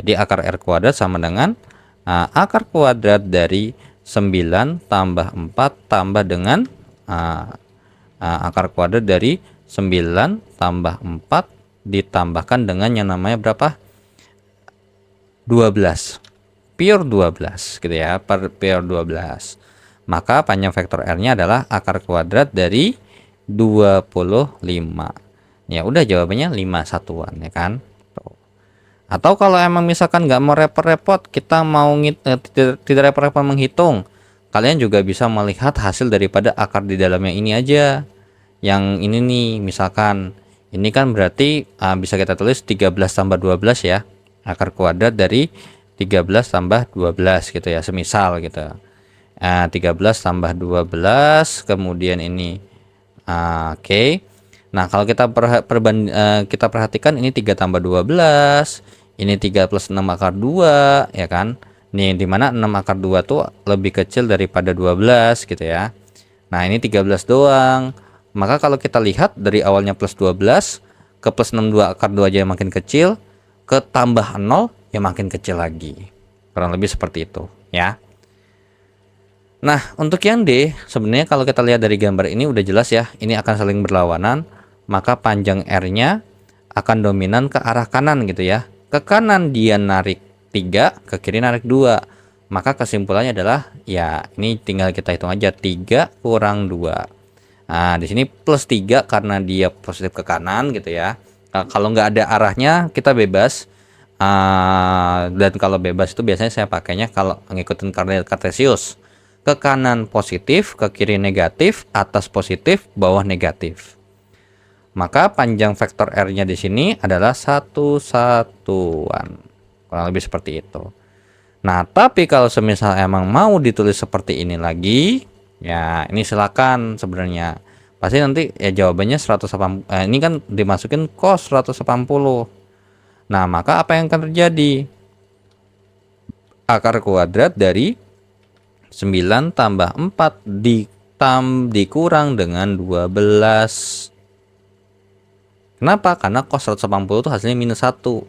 Jadi akar R kuadrat sama dengan akar kuadrat dari 9 tambah 4 tambah dengan akar kuadrat dari 9 tambah 4 ditambahkan dengan yang namanya berapa? 12. Pure 12 gitu ya, per pure 12. Maka panjang vektor R-nya adalah akar kuadrat dari 25. Ya udah jawabannya 5 satuan ya kan? Atau kalau emang misalkan nggak mau repot-repot, kita mau tidak repot-repot menghitung, kalian juga bisa melihat hasil daripada akar di dalamnya ini aja. Yang ini nih, misalkan ini kan berarti bisa kita tulis 13 tambah 12 ya. Akar kuadrat dari 13 tambah 12 gitu ya, semisal gitu. 13 tambah 12, kemudian ini oke. Nah, kalau kita kita perhatikan ini 3 tambah 12, ini 3 plus 6 akar 2, ya kan? Nih, dimana 6 akar 2 tuh lebih kecil daripada 12 gitu ya. Nah, ini 13 doang. Maka kalau kita lihat dari awalnya plus 12, ke plus 6 2 akar 2 aja yang makin kecil, ke tambah 0 ya makin kecil lagi. Kurang lebih seperti itu, ya. Nah, untuk yang D, sebenarnya kalau kita lihat dari gambar ini udah jelas ya, ini akan saling berlawanan. Maka panjang R-nya akan dominan ke arah kanan gitu ya. Ke kanan dia narik 3, ke kiri narik 2. Maka kesimpulannya adalah ya ini tinggal kita hitung aja 3 kurang 2. Nah, di sini plus 3 karena dia positif ke kanan gitu ya. Kalau nggak ada arahnya kita bebas. Dan kalau bebas itu biasanya saya pakainya kalau ngikutin Kartesius. Ke kanan positif, ke kiri negatif, atas positif, bawah negatif. Maka panjang vektor R-nya di sini adalah 1 satuan. Kurang lebih seperti itu. Nah, tapi kalau semisal emang mau ditulis seperti ini lagi, ya ini silakan sebenarnya. Pasti nanti ya jawabannya 180. Ini kan dimasukin cos 180. Nah, maka apa yang akan terjadi? Akar kuadrat dari 9 tambah 4 dikurang dengan 12. Kenapa? Karena cos 180 itu hasilnya minus 1.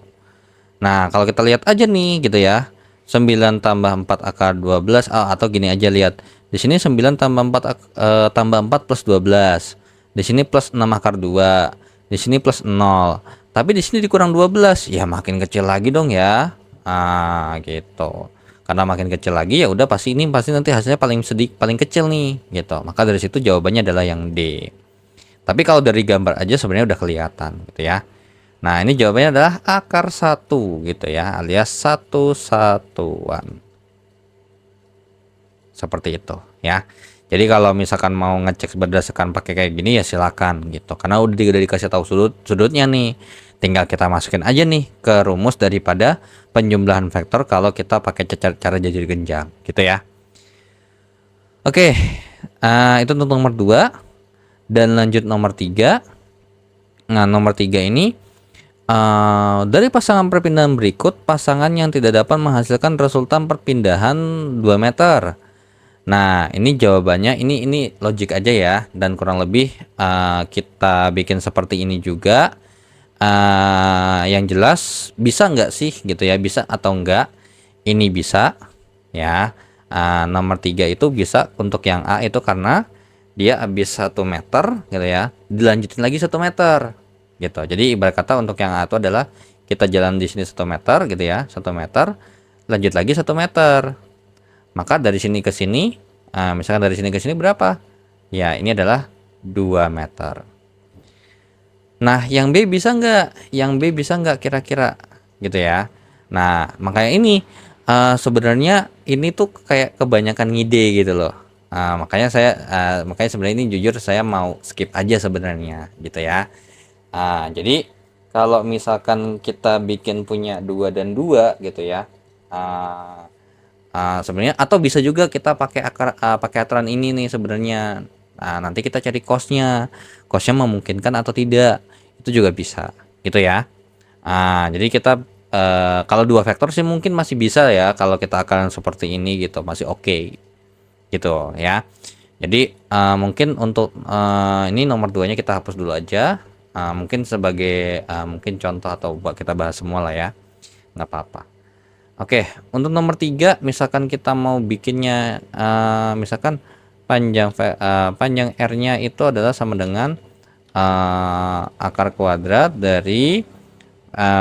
Nah, kalau kita lihat aja nih gitu ya. 9 tambah 4 akar 12, atau gini aja, lihat. Di sini 9 tambah 4 tambah 4 plus 12. Di sini plus 6 akar 2. Di sini plus 0. Tapi di sini dikurang 12. Ya makin kecil lagi dong ya. Gitu. Karena makin kecil lagi ya udah pasti nanti hasilnya paling kecil nih gitu. Maka dari situ jawabannya adalah yang D. Tapi kalau dari gambar aja sebenarnya udah kelihatan gitu ya. Nah, ini jawabannya adalah akar 1 gitu ya, alias 1 satuan. Seperti itu ya. Jadi kalau misalkan mau ngecek berdasarkan pakai kayak gini ya silakan gitu. Karena udah dikasih tahu sudutnya nih. Tinggal kita masukin aja nih ke rumus daripada penjumlahan vektor kalau kita pakai cara jajur genjang gitu ya. Oke. Itu untuk nomor 2 dan lanjut nomor 3. Nah, nomor 3 ini dari pasangan perpindahan berikut, pasangan yang tidak dapat menghasilkan resultan perpindahan 2 meter. Nah, ini jawabannya ini logik aja ya, dan kurang lebih kita bikin seperti ini juga. Yang jelas bisa nggak sih gitu ya, bisa atau enggak? Ini bisa ya. Nomor 3 itu bisa untuk yang A itu karena dia habis 1 meter gitu ya, dilanjutin lagi 1 meter gitu. Jadi ibarat kata untuk yang A itu adalah kita jalan di sini 1 meter gitu ya, 1 meter, lanjut lagi 1 meter. Maka dari sini ke sini, misalkan dari sini ke sini berapa? Ya, ini adalah 2 meter. Nah, yang B bisa nggak? Yang B bisa nggak kira-kira gitu ya. Nah, makanya ini sebenarnya ini tuh kayak kebanyakan ngide gitu loh. Makanya sebenarnya ini jujur saya mau skip aja sebenarnya gitu ya. Jadi kalau misalkan kita bikin punya 2 dan 2 gitu ya. Sebenarnya atau bisa juga kita pakai aturan ini nih sebenarnya. Nanti kita cari cosnya memungkinkan atau tidak, itu juga bisa gitu ya. Jadi kita kalau 2 vektor sih mungkin masih bisa ya, kalau kita akan seperti ini gitu masih oke gitu ya. Jadi mungkin untuk ini nomor 2 nya kita hapus dulu aja, mungkin sebagai mungkin contoh atau buat kita bahas semua lah ya, nggak apa-apa. Oke, untuk nomor 3 misalkan kita mau bikinnya misalkan panjang R-nya itu adalah sama dengan akar kuadrat dari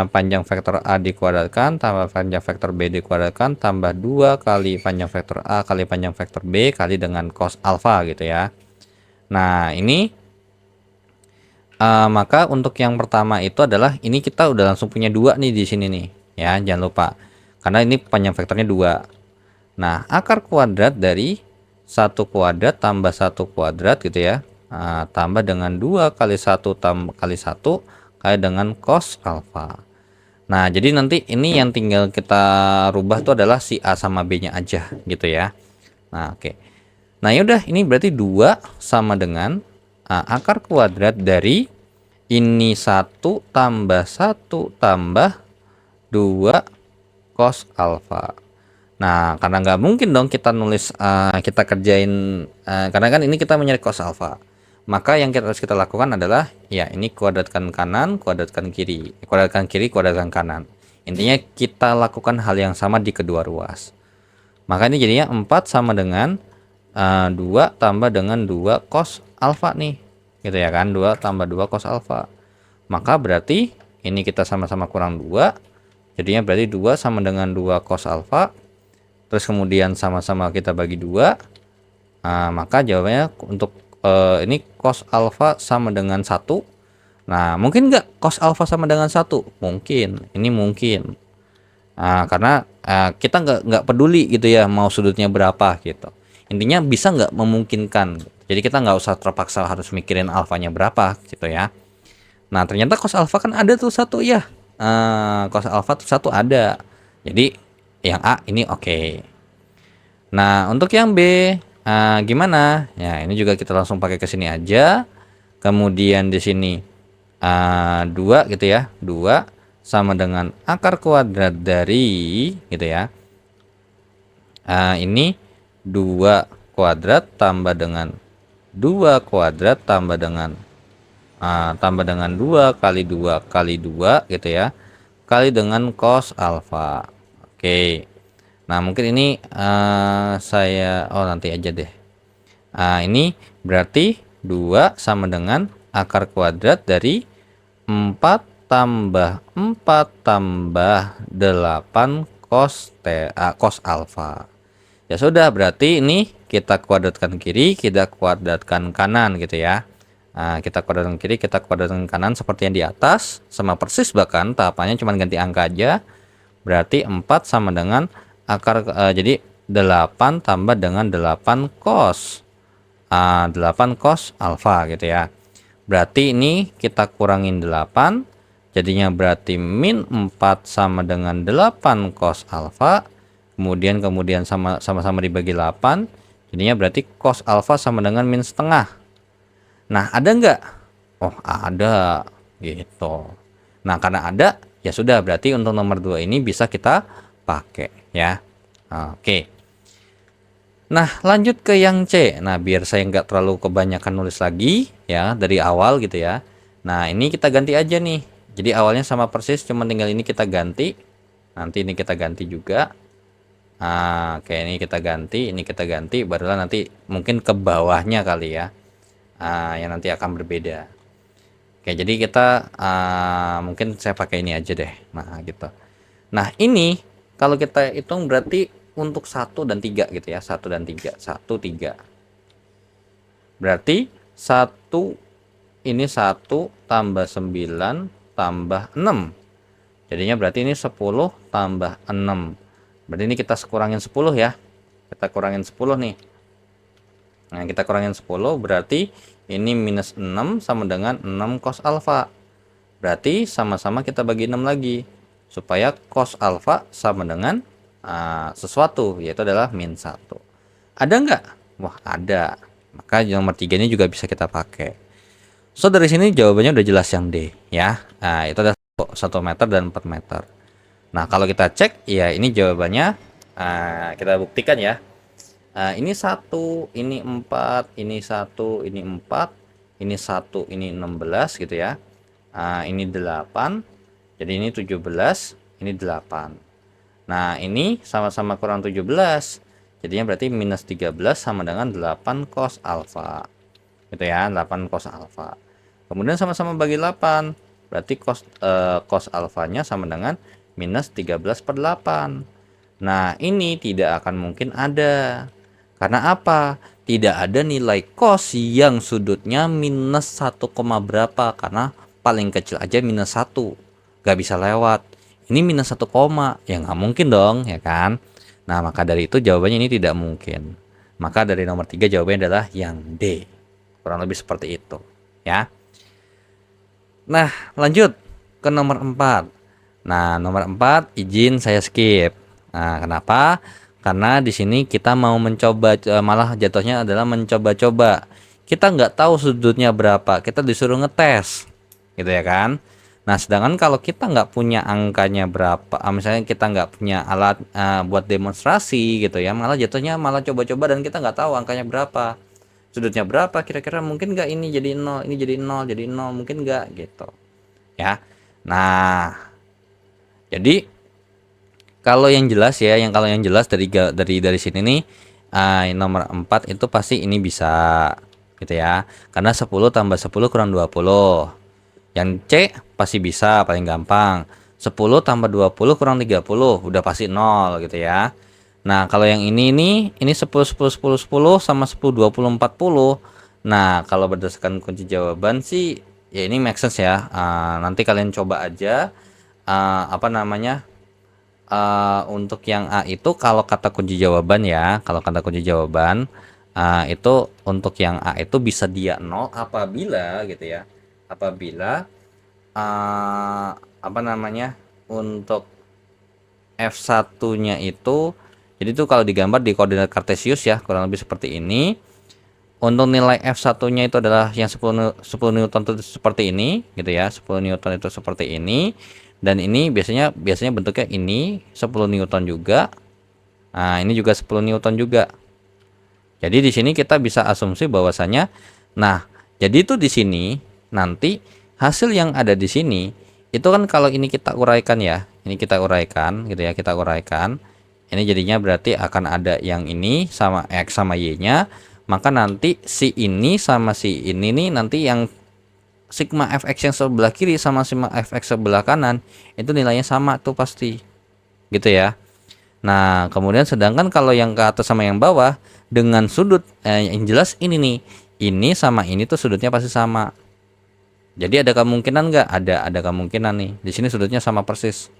panjang vektor A dikuadratkan tambah panjang vektor B dikuadratkan tambah 2 kali panjang vektor A kali panjang vektor B kali dengan cos alfa gitu ya. Nah, ini maka untuk yang pertama itu adalah ini kita udah langsung punya 2 nih di sini nih ya, jangan lupa. Karena ini panjang vektornya 2. Nah, akar kuadrat dari 1 kuadrat tambah 1 kuadrat gitu ya. Tambah dengan 2 kali 1 tambah kali 1 kali dengan cos alfa. Nah, jadi nanti ini yang tinggal kita rubah itu adalah si A sama B-nya aja gitu ya. Nah, oke. Nah, yaudah ini berarti 2 sama dengan akar kuadrat dari ini 1 tambah 1 tambah 2 cos alfa. Nah, karena nggak mungkin dong kita nulis kita kerjain karena kan ini kita mencari cos alfa. Maka yang harus kita lakukan adalah ya ini kuadratkan kanan, kuadratkan kiri, kuadratkan kanan. Intinya kita lakukan hal yang sama di kedua ruas. Maka ini jadinya 4 sama dengan 2 tambah dengan 2 cos alfa nih. Gitu ya kan? 2 tambah 2 cos alfa. Maka berarti ini kita sama-sama kurang 2. Jadinya berarti 2 sama dengan 2 cos alfa. Terus kemudian sama-sama kita bagi 2. Maka jawabannya untuk ini cos alfa sama dengan 1. Nah, mungkin nggak cos alfa sama dengan 1? Mungkin. Ini mungkin. Karena kita nggak peduli gitu ya mau sudutnya berapa gitu. Intinya bisa nggak memungkinkan. Jadi kita nggak usah terpaksa harus mikirin alfanya berapa gitu ya. Nah, ternyata cos alfa kan ada tuh 1 ya. Cos alfa 1 ada. Jadi yang A ini oke. Nah, untuk yang B gimana? Ya, ini juga kita langsung pakai ke sini aja. Kemudian di sini 2 gitu ya. 2 sama dengan akar kuadrat dari gitu ya. Ini 2 kuadrat tambah dengan 2 kuadrat tambah dengan 2 kali 2 kali 2 gitu ya, kali dengan cos alfa. Oke. Nah, mungkin ini saya nanti aja deh. Ini berarti 2 sama dengan akar kuadrat dari 4 tambah 4 tambah 8 cos alfa. Ya sudah, berarti ini kita kuadratkan kiri, kita kuadratkan kanan gitu ya. Kita kuadratkan kiri, kita kuadratkan kanan seperti yang di atas, sama persis, bahkan tahapannya cuma ganti angka aja. Berarti 4 sama dengan akar jadi 8 tambah dengan 8 cos 8 cos alfa gitu ya. Berarti ini kita kurangin 8, jadinya berarti min 4 sama dengan 8 cos alfa. Kemudian sama-sama dibagi 8, jadinya berarti cos alfa sama dengan min setengah. Nah, ada nggak? Oh, ada gitu. Nah, karena ada, ya sudah, berarti untuk nomor 2 ini bisa kita pakai ya. Oke. Nah, lanjut ke yang C. Nah, biar saya nggak terlalu kebanyakan nulis lagi ya dari awal gitu ya. Nah, ini kita ganti aja nih. Jadi awalnya sama persis, cuma tinggal ini kita ganti. Nanti ini kita ganti juga. Kayak ini kita ganti, barulah nanti mungkin ke bawahnya kali ya, yang nanti akan berbeda. Oke, jadi kita mungkin saya pakai ini aja deh. Nah, gitu. Nah, ini kalau kita hitung berarti untuk 1 dan 3 gitu ya, 1 dan 3, 1, 3. Berarti 1 ini 1 tambah 9 tambah 6. Jadinya berarti ini 10 tambah 6. Berarti ini kita kurangin 10 ya. Kita kurangin 10 nih. Nah, kita kurangin 10 berarti ini minus 6 sama dengan 6 cos alfa. Berarti sama-sama kita bagi 6 lagi. Supaya cos alfa sama dengan sesuatu, yaitu adalah min 1. Ada nggak? Wah, ada. Maka nomor 3 ini juga bisa kita pakai. So, dari sini jawabannya udah jelas yang D ya. Itu ada 1 meter dan 4 meter. Nah, kalau kita cek, ya ini jawabannya, kita buktikan ya. Ini 1, ini 4, ini 1, ini 4, ini 1, ini 16 gitu ya. Ini 8, jadi ini 17, ini 8. Nah, ini sama-sama kurang 17, jadinya berarti minus 13 sama dengan 8 cos alfa. Gitu ya, 8 cos alfa. Kemudian sama-sama bagi 8, berarti cos alfanya sama dengan minus 13/8. Nah, ini tidak akan mungkin ada. Karena apa? Tidak ada nilai cos yang sudutnya minus 1, berapa. Karena paling kecil aja minus 1. Gak bisa lewat. Ini minus 1, ya nggak mungkin dong, ya kan? Nah, maka dari itu jawabannya ini tidak mungkin. Maka dari nomor 3 jawabannya adalah yang D. Kurang lebih seperti itu, ya. Nah, lanjut ke nomor 4. Nah, nomor 4 izin saya skip. Nah, kenapa? Karena di sini kita mau mencoba, malah jatuhnya adalah mencoba-coba. Kita nggak tahu sudutnya berapa, kita disuruh ngetes, gitu ya kan? Nah, sedangkan kalau kita nggak punya angkanya berapa, misalnya kita nggak punya alat buat demonstrasi gitu ya, malah jatuhnya malah coba-coba dan kita nggak tahu angkanya berapa, sudutnya berapa, kira-kira mungkin nggak ini jadi 0, ini jadi 0, jadi 0, mungkin nggak gitu ya. Nah, jadi kalau yang jelas ya, kalau yang jelas dari sini nih, nomor 4 itu pasti ini bisa gitu ya. Karena 10 tambah 10 kurang 20. Yang C pasti bisa, paling gampang. 10 tambah 20 kurang 30, udah pasti 0 gitu ya. Nah, kalau yang ini nih, ini 10 10 10 10 sama 10 20 40. Nah, kalau berdasarkan kunci jawaban sih ya ini make sense ya. Nanti kalian coba aja apa namanya? Untuk yang A itu kalau kata kunci jawaban ya, kalau kata kunci jawaban itu untuk yang A itu bisa dia 0 apabila gitu ya, apabila apa namanya, untuk F1-nya itu, jadi itu kalau digambar di koordinat kartesius ya, kurang lebih seperti ini. Untuk nilai F1-nya itu adalah yang 10 Newton itu seperti ini gitu ya, 10 Newton itu seperti ini. Dan ini biasanya bentuknya ini 10 Newton juga. Nah, ini juga 10 Newton juga. Jadi di sini kita bisa asumsi bahwasanya, nah, jadi itu di sini nanti hasil yang ada di sini itu kan kalau ini kita uraikan ya, ini kita uraikan gitu ya, kita uraikan. Ini jadinya berarti akan ada yang ini sama X sama Y-nya, maka nanti si ini sama si ini nih nanti yang sigma fx yang sebelah kiri sama sigma fx sebelah kanan itu nilainya sama tuh pasti gitu ya. Nah, kemudian sedangkan kalau yang ke atas sama yang bawah dengan sudut yang jelas ini nih, ini sama ini tuh sudutnya pasti sama. Jadi ada kemungkinan nggak? Ada kemungkinan nih. Di sini sudutnya sama persis.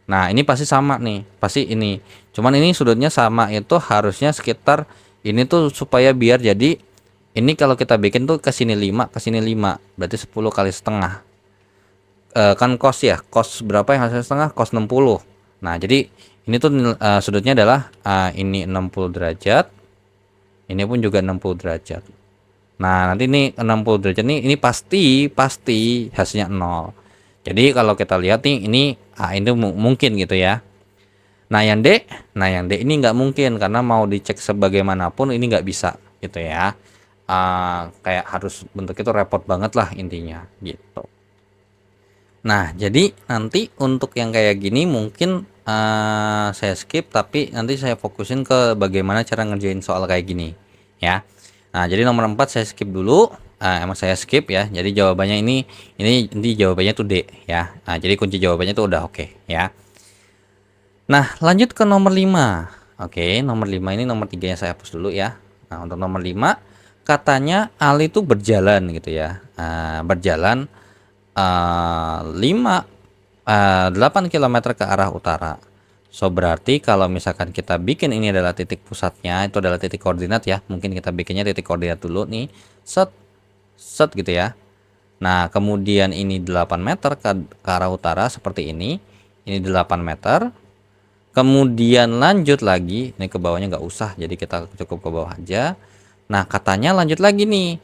Nah, ini pasti sama nih, pasti ini. Cuman ini sudutnya sama itu harusnya sekitar ini tuh supaya biar jadi ini kalau kita bikin tuh ke sini 5, ke sini 5, berarti 10 kali setengah. Kan cos ya, cos berapa yang hasilnya setengah? Cos 60. Nah, jadi ini tuh sudutnya adalah ini 60 derajat. Ini pun juga 60 derajat. Nah, nanti ini 60 derajat ini pasti hasilnya 0. Jadi kalau kita lihat nih ini mungkin gitu ya. Nah yang D, ini nggak mungkin karena mau dicek sebagaimanapun ini nggak bisa gitu ya. Kayak harus bentuk itu repot banget lah intinya gitu. Nah jadi nanti untuk yang kayak gini mungkin saya skip, tapi nanti saya fokusin ke bagaimana cara ngerjain soal kayak gini ya. Nah jadi nomor 4 saya skip dulu. Emang saya skip ya, jadi jawabannya ini jawabannya tuh D ya. Nah jadi kunci jawabannya tuh udah oke ya. Nah lanjut ke nomor 5. Oke, nomor 5 ini nomor 3 nya saya hapus dulu ya. Nah untuk nomor 5 katanya Ali itu berjalan gitu ya. Berjalan 8 km ke arah utara. So berarti kalau misalkan kita bikin ini adalah titik pusatnya, itu adalah titik koordinat ya. Mungkin kita bikinnya titik koordinat dulu nih. Set set gitu ya. Nah, kemudian ini 8 meter ke arah utara seperti ini. Ini 8 meter. Kemudian lanjut lagi, ini ke bawahnya nggak usah, jadi kita cukup ke bawah aja. Nah, katanya lanjut lagi nih.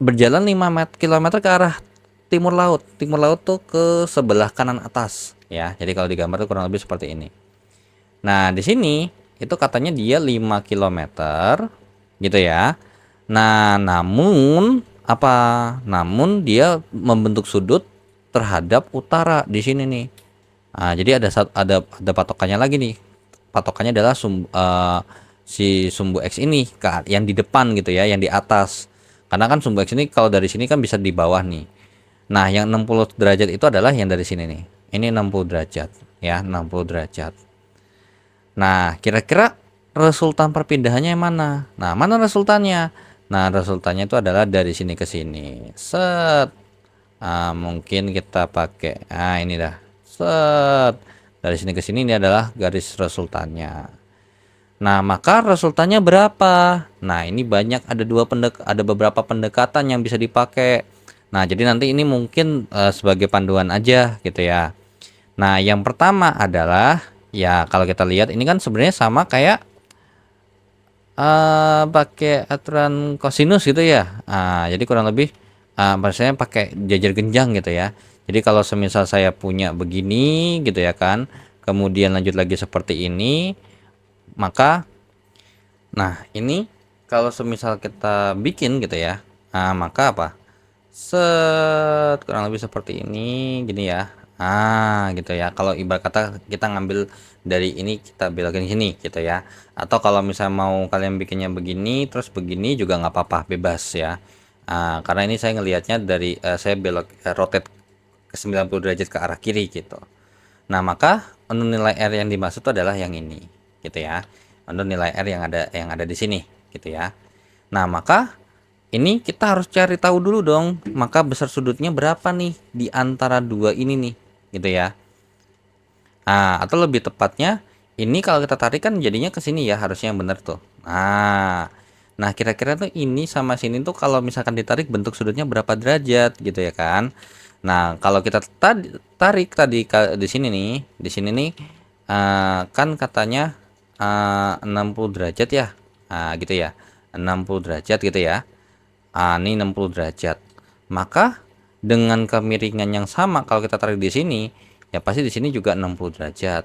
Berjalan 5 km ke arah timur laut. Timur laut tuh ke sebelah kanan atas ya. Jadi kalau digambar tuh kurang lebih seperti ini. Nah, di sini itu katanya dia 5 km gitu ya. Nah, namun apa? Namun dia membentuk sudut terhadap utara di sini nih. Nah, jadi ada patokannya lagi nih. Patokannya adalah si sumbu X ini yang di depan gitu ya, yang di atas. Karena kan sumbu X ini kalau dari sini kan bisa di bawah nih. Nah, yang 60 derajat itu adalah yang dari sini nih. Ini 60 derajat ya, 60 derajat. Nah, kira-kira resultan perpindahannya yang mana? Nah, mana resultannya? Nah, resultannya itu adalah dari sini ke sini. Set. Mungkin kita pakai ini dah. Set. Dari sini ke sini ini adalah garis resultannya. Nah, maka resultannya berapa? Nah, ini banyak, ada beberapa pendekatan yang bisa dipakai. Nah, jadi nanti ini mungkin sebagai panduan aja gitu ya. Nah, yang pertama adalah ya kalau kita lihat ini kan sebenarnya sama kayak pakai aturan kosinus gitu ya. Jadi kurang lebih maksudnya pakai jajar genjang gitu ya. Jadi kalau semisal saya punya begini gitu ya kan, kemudian lanjut lagi seperti ini, maka nah ini kalau semisal kita bikin gitu ya, maka apa? Set kurang lebih seperti ini gini ya. Gitu ya. Kalau ibarat kata kita ngambil dari ini kita belokin sini gitu ya. Atau kalau misalnya mau kalian bikinnya begini terus begini juga nggak apa-apa, bebas ya. Karena ini saya ngelihatnya dari saya belok rotate ke 90 derajat ke arah kiri gitu. Nah, maka untuk nilai R yang dimaksud itu adalah yang ini gitu ya. Untuk nilai R yang ada di sini gitu ya. Nah, maka ini kita harus cari tahu dulu dong, maka besar sudutnya berapa nih di antara dua ini nih gitu ya. Atau lebih tepatnya ini kalau kita tarik kan jadinya ke sini ya, harusnya yang benar tuh. Nah kira-kira tuh ini sama sini tuh kalau misalkan ditarik bentuk sudutnya berapa derajat gitu ya kan. Nah kalau kita tarik tadi di sini nih kan katanya 60 derajat ya, gitu ya, 60 derajat gitu ya. Ini 60 derajat. Maka dengan kemiringan yang sama kalau kita tarik di sini, ya pasti di sini juga 60 derajat.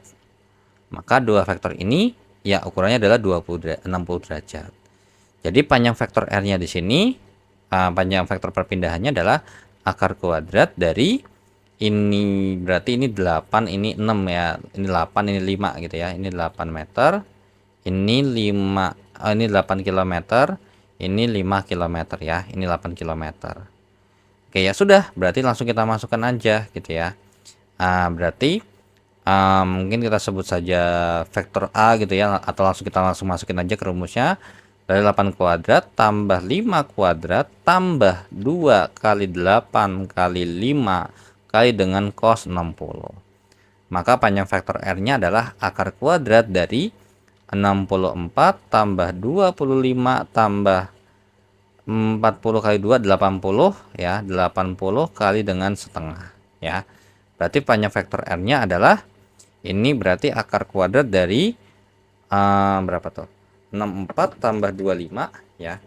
Maka dua vektor ini ya ukurannya adalah 60 derajat. Jadi panjang vektor R-nya di sini, panjang vektor perpindahannya adalah akar kuadrat dari ini, berarti ini 8, ini 6 ya. Ini 8, ini 5 gitu ya. Ini 8 meter. Ini 5, ini 8 kilometer. Ini 5 kilometer ya. Ini 8 kilometer. Oke ya sudah, berarti langsung kita masukkan aja gitu ya. Berarti mungkin kita sebut saja vektor A gitu ya, atau kita langsung masukin aja ke rumusnya. Dari 8 kuadrat tambah 5 kuadrat tambah 2 kali 8 kali 5 kali dengan cos 60. Maka panjang vektor R-nya adalah akar kuadrat dari 64 tambah 25 tambah 40 kali 2 80 ya, 80 kali dengan setengah ya. Berarti panjang vektor R-nya adalah ini, berarti akar kuadrat dari berapa tuh? 64 tambah 25 ya.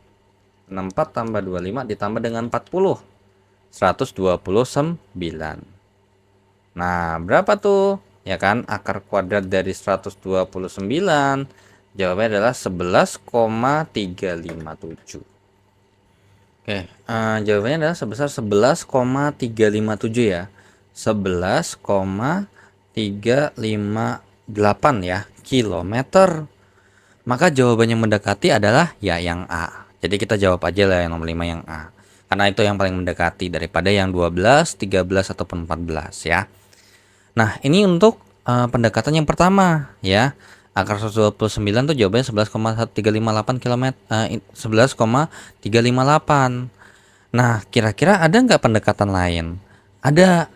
64 tambah 25 ditambah dengan 40. 129. Nah, berapa tuh? Ya kan, akar kuadrat dari 129. Jawabannya adalah 11,357. Oke, jawabannya adalah sebesar 11,357 ya. 11,358 ya kilometer. Maka jawabannya mendekati adalah ya yang A. Jadi kita jawab aja lah yang nomor 5 yang A. Karena itu yang paling mendekati daripada yang 12, 13 ataupun 14 ya. Nah, ini untuk pendekatan yang pertama ya. Akar 129 tuh jawabannya 11,358 km, 11,358. Nah, kira-kira ada nggak pendekatan lain? Ada.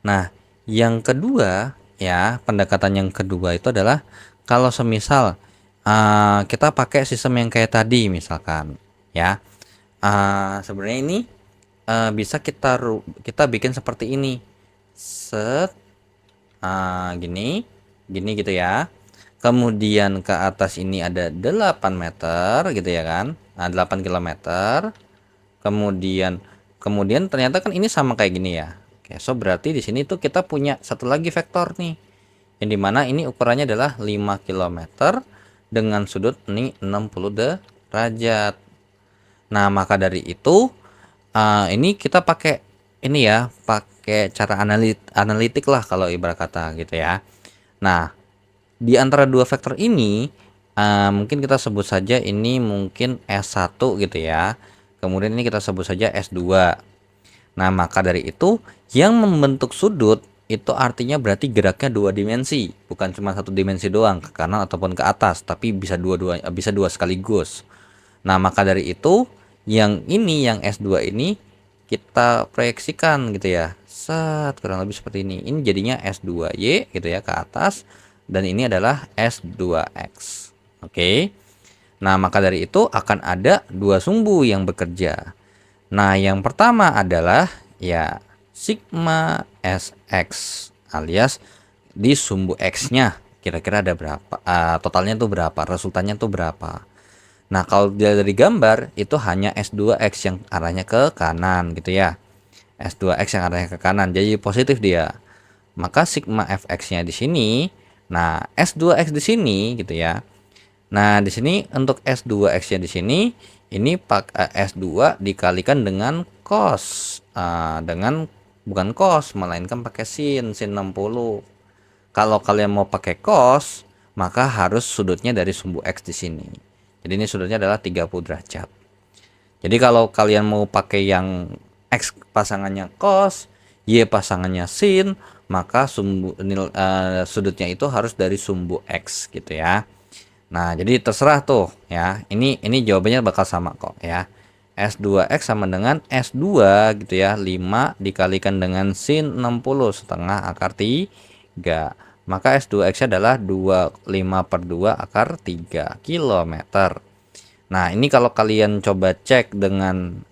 Nah, yang kedua ya, pendekatan yang kedua itu adalah kalau semisal kita pakai sistem yang kayak tadi misalkan ya. Sebenarnya ini bisa kita bikin seperti ini. Set gini gitu ya. Kemudian ke atas ini ada 8 meter gitu ya kan. Nah, 8 kilometer. Kemudian ternyata kan ini sama kayak gini ya. Oke, so berarti di sini tuh kita punya satu lagi vektor nih. Yang dimana ini ukurannya adalah 5 kilometer dengan sudut ini 60 derajat. Nah, maka dari itu ini kita pakai ini ya, pakai cara analitik lah kalau ibarat kata gitu ya. Nah, di antara dua vektor ini mungkin kita sebut saja ini mungkin S1 gitu ya. Kemudian ini kita sebut saja S2. Nah, maka dari itu yang membentuk sudut itu artinya berarti geraknya 2 dimensi, bukan cuma 1 dimensi doang ke kanan ataupun ke atas, tapi bisa dua sekaligus. Nah, maka dari itu yang ini, yang S2 ini kita proyeksikan gitu ya. Set, kurang lebih seperti ini. Ini jadinya S2Y gitu ya ke atas, dan ini adalah S2X. Oke. Nah, maka dari itu akan ada dua sumbu yang bekerja. Nah, yang pertama adalah ya sigma SX alias di sumbu X-nya kira-kira ada berapa, totalnya tuh berapa, resultannya tuh berapa. Nah, kalau dari gambar itu hanya S2X yang arahnya ke kanan gitu ya. S2X yang arahnya ke kanan, jadi positif dia. Maka sigma Fx-nya di sini, nah S2X di sini gitu ya. Nah, di sini untuk S2X-nya di sini ini S2 dikalikan dengan cos, dengan bukan cos melainkan pakai sin 60. Kalau kalian mau pakai cos, maka harus sudutnya dari sumbu X di sini. Jadi ini sudutnya adalah 30 derajat. Jadi kalau kalian mau pakai yang X pasangannya cos, Y pasangannya sin, maka sudutnya itu harus dari sumbu X gitu ya. Nah, jadi terserah tuh ya. Ini jawabannya bakal sama kok ya. S2X sama dengan S2 gitu ya. 5 dikalikan dengan sin 60 setengah akar 3. Maka S2X adalah 25/2 akar 3 kilometer. Nah, ini kalau kalian coba cek dengan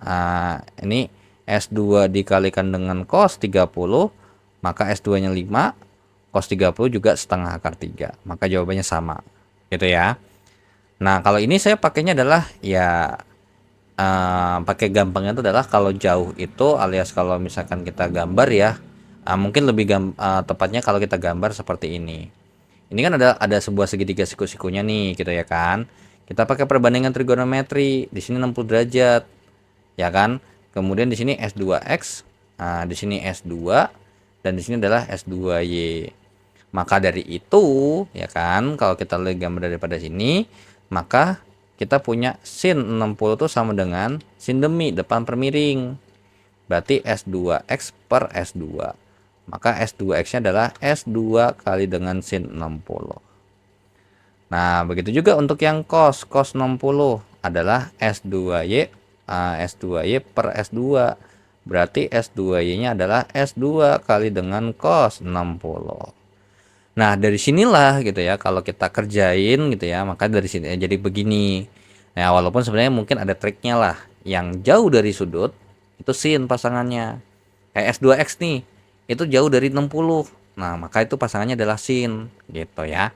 ini S2 dikalikan dengan cos 30, maka S2-nya 5, cos 30 juga setengah akar 3. Maka jawabannya sama. Gitu ya. Nah, kalau ini saya pakainya adalah ya pakai gampangnya itu adalah kalau jauh itu alias kalau misalkan kita gambar ya, mungkin lebih tepatnya kalau kita gambar seperti ini. Ini kan ada sebuah segitiga siku-sikunya nih gitu ya kan. Kita pakai perbandingan trigonometri. Di sini 60 derajat, ya kan? Kemudian di sini S2X, nah, di sini S2 dan di sini adalah S2Y. Maka dari itu, ya kan, kalau kita lihat gambar daripada sini, maka kita punya sin 60 itu sama dengan sin demi depan per miring. Berarti S2X per S2. Maka S2X-nya adalah S2 kali dengan sin 60. Nah, begitu juga untuk yang cos 60 adalah S2Y S2Y per S2. Berarti S2Y-nya adalah S2 kali dengan cos 60. Nah, dari sinilah gitu ya, kalau kita kerjain gitu ya, maka dari sini jadi begini. Nah, walaupun sebenarnya mungkin ada triknya lah. Yang jauh dari sudut itu sin pasangannya. Kayak S2X nih, itu jauh dari 60. Nah, maka itu pasangannya adalah sin gitu ya.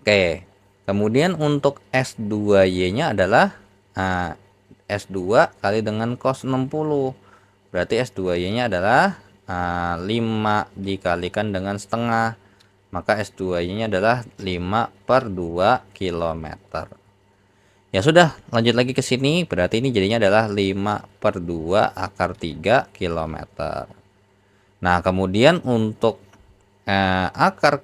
Oke. Kemudian untuk S2Y-nya adalah S2 kali dengan cos 60. Berarti S2Y-nya adalah 5 dikalikan dengan setengah. Maka S2Y-nya adalah 5 per 2 km. Ya sudah, lanjut lagi ke sini. Berarti ini jadinya adalah 5 per 2 akar 3 km. Nah, kemudian untuk akar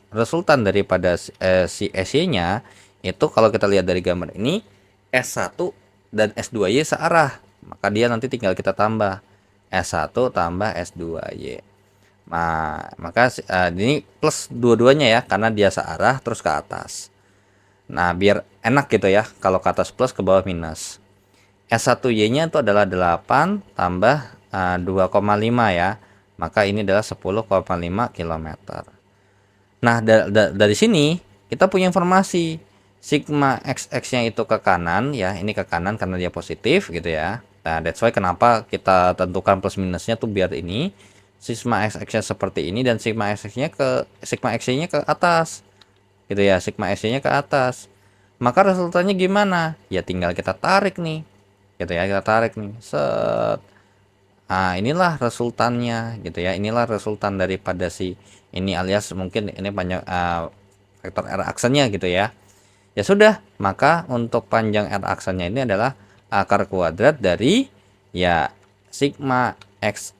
resultan daripada si SY-nya itu kalau kita lihat dari gambar ini S1 dan S2Y searah. Maka dia nanti tinggal kita tambah S1 tambah S2Y. Nah, maka ini plus dua-duanya ya karena dia searah terus ke atas. Nah, biar enak gitu ya kalau ke atas plus ke bawah minus. S1Y-nya itu adalah 8 tambah 2,5 ya. Maka ini adalah 10,5 km. Nah, dari sini kita punya informasi sigma XX-nya itu ke kanan ya. Ini ke kanan karena dia positif gitu ya. Nah, that's why kenapa kita tentukan plus minusnya tuh biar ini sigma XX-nya seperti ini dan sigma XX-nya sigma XY-nya ke atas. Gitu ya, sigma XY-nya ke atas. Maka resultannya gimana? Ya tinggal kita tarik nih. Gitu ya, kita tarik nih. Set. Nah, inilah resultannya gitu ya. Inilah resultan daripada si ini alias mungkin ini banyak vektor R aksennya gitu ya. Ya sudah, maka untuk panjang R aksennya ini adalah akar kuadrat dari ya sigma x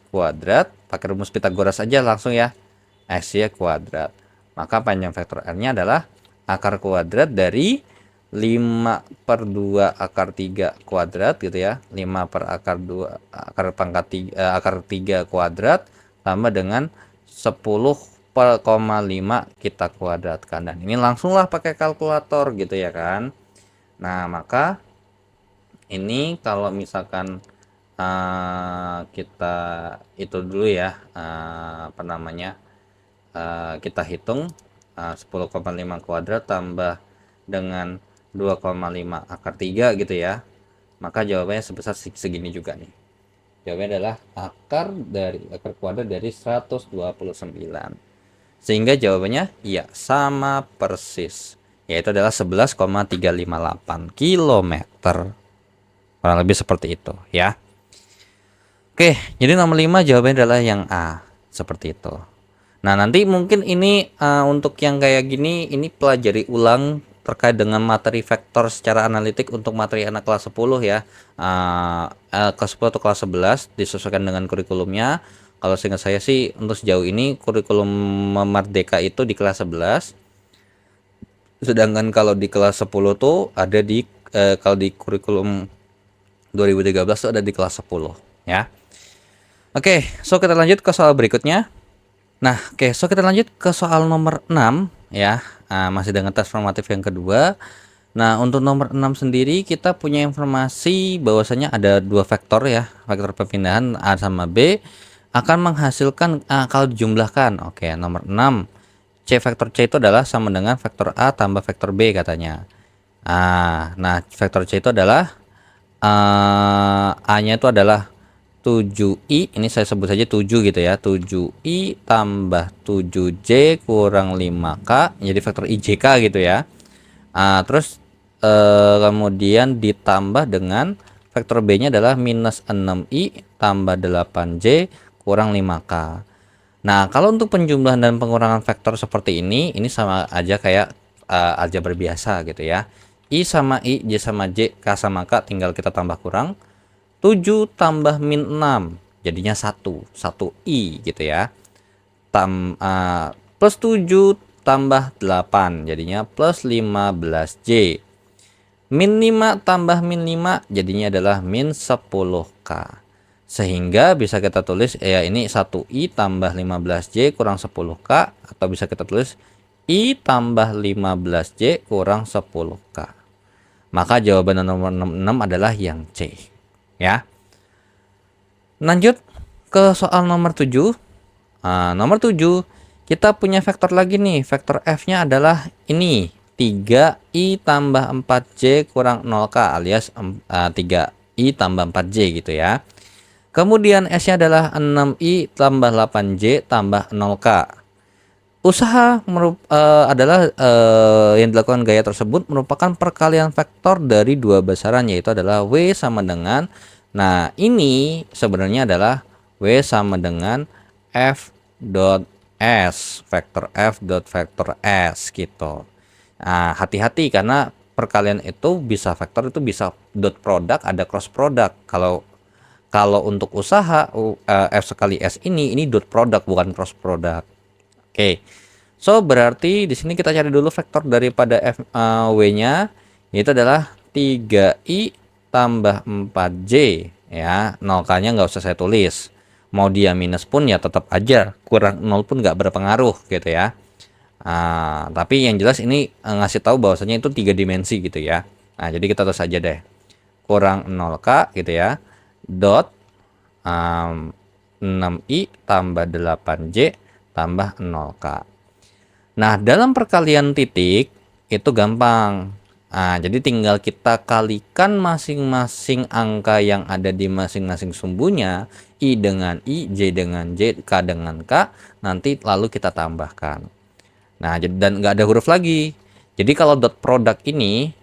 kuadrat, pakai rumus Pitagoras aja langsung ya. XY kuadrat. Maka panjang vektor R-nya adalah akar kuadrat dari 5 per 2 akar 3 kuadrat gitu ya. 5 per akar 2 akar pangkat 3 akar 3 kuadrat sama dengan 10,5 kita kuadratkan. Dan ini langsunglah pakai kalkulator gitu ya kan. Nah, maka ini kalau misalkan kita itu dulu ya apa namanya kita hitung 10,5 kuadrat tambah dengan 2,5 akar 3 gitu ya. Maka jawabannya sebesar segini juga nih. Jawabannya adalah akar kuadrat dari 129. Sehingga jawabannya ya sama persis. Yaitu adalah 11,358 km. Kurang lebih seperti itu ya. Oke, jadi nomor 5 jawabannya adalah yang A. Seperti itu. Nah, nanti mungkin ini untuk yang kayak gini ini pelajari ulang terkait dengan materi vektor secara analitik untuk materi anak kelas 10 ya. Kelas 10 atau kelas 11 disesuaikan dengan kurikulumnya. Kalau seingat saya sih untuk sejauh ini kurikulum Merdeka itu di kelas 11. Sedangkan kalau di kelas 10 tuh ada di kalau di kurikulum 2013 tuh ada di kelas 10 ya. Oke, so kita lanjut ke soal berikutnya. Nah, oke, so kita lanjut ke soal nomor 6 ya. Masih dengan tes formatif yang kedua. Nah, untuk nomor 6 sendiri kita punya informasi bahwasanya ada dua vektor ya, vektor perpindahan A sama B akan menghasilkan kalau dijumlahkan. Oke, nomor 6. C vektor C itu adalah sama dengan vektor A tambah vektor B katanya. Nah, vektor C itu adalah A-nya itu adalah 7i, ini saya sebut saja 7 gitu ya. 7i tambah 7j kurang 5k, jadi vektor IJK gitu ya. Terus kemudian ditambah dengan vektor B nya adalah minus 6i tambah 8j kurang 5k. Nah, kalau untuk penjumlahan dan pengurangan vektor seperti ini sama aja kayak aljabar biasa gitu ya. I sama I, J sama J, K sama K tinggal kita tambah kurang. 7 tambah min 6 jadinya 1 I gitu ya. Plus 7 tambah 8 jadinya plus 15J. Min 5 tambah min 5 jadinya adalah min 10K. Sehingga bisa kita tulis ya ini 1I tambah 15J kurang 10K, atau bisa kita tulis I tambah 15J kurang 10K. Maka jawaban nomor 6 adalah yang C. Ya. Lanjut ke soal nomor 7. Nomor 7 kita punya vektor lagi nih. Vektor F-nya adalah ini 3I tambah 4J kurang 0K alias 3I tambah 4J gitu ya. Kemudian S-nya adalah 6I tambah 8J tambah 0K. Usaha adalah yang dilakukan gaya tersebut merupakan perkalian vektor dari dua besaran, yaitu adalah W sama dengan, nah ini sebenarnya adalah W sama dengan F dot S, vektor F dot vektor S gitu. Nah, hati-hati karena perkalian itu bisa vektor itu bisa dot product, ada cross product. Kalau untuk usaha F sekali S ini dot product bukan cross product. Oke. So berarti di sini kita cari dulu vektor daripada W-nya, yaitu adalah 3I tambah 4J ya. 0K-nya nggak usah saya tulis. Mau dia minus pun ya tetap aja kurang 0 pun nggak berpengaruh gitu ya. Tapi yang jelas ini ngasih tahu bahwasanya itu 3 dimensi gitu ya. Nah, jadi kita tulis aja deh. Kurang 0K gitu ya. Dot 6I tambah 8J tambah 0K. Nah, dalam perkalian titik itu gampang. Jadi tinggal kita kalikan masing-masing angka yang ada di masing-masing sumbunya, I dengan I, J dengan J, K dengan K, nanti lalu kita tambahkan. Nah, dan nggak ada huruf lagi. Jadi kalau dot product ini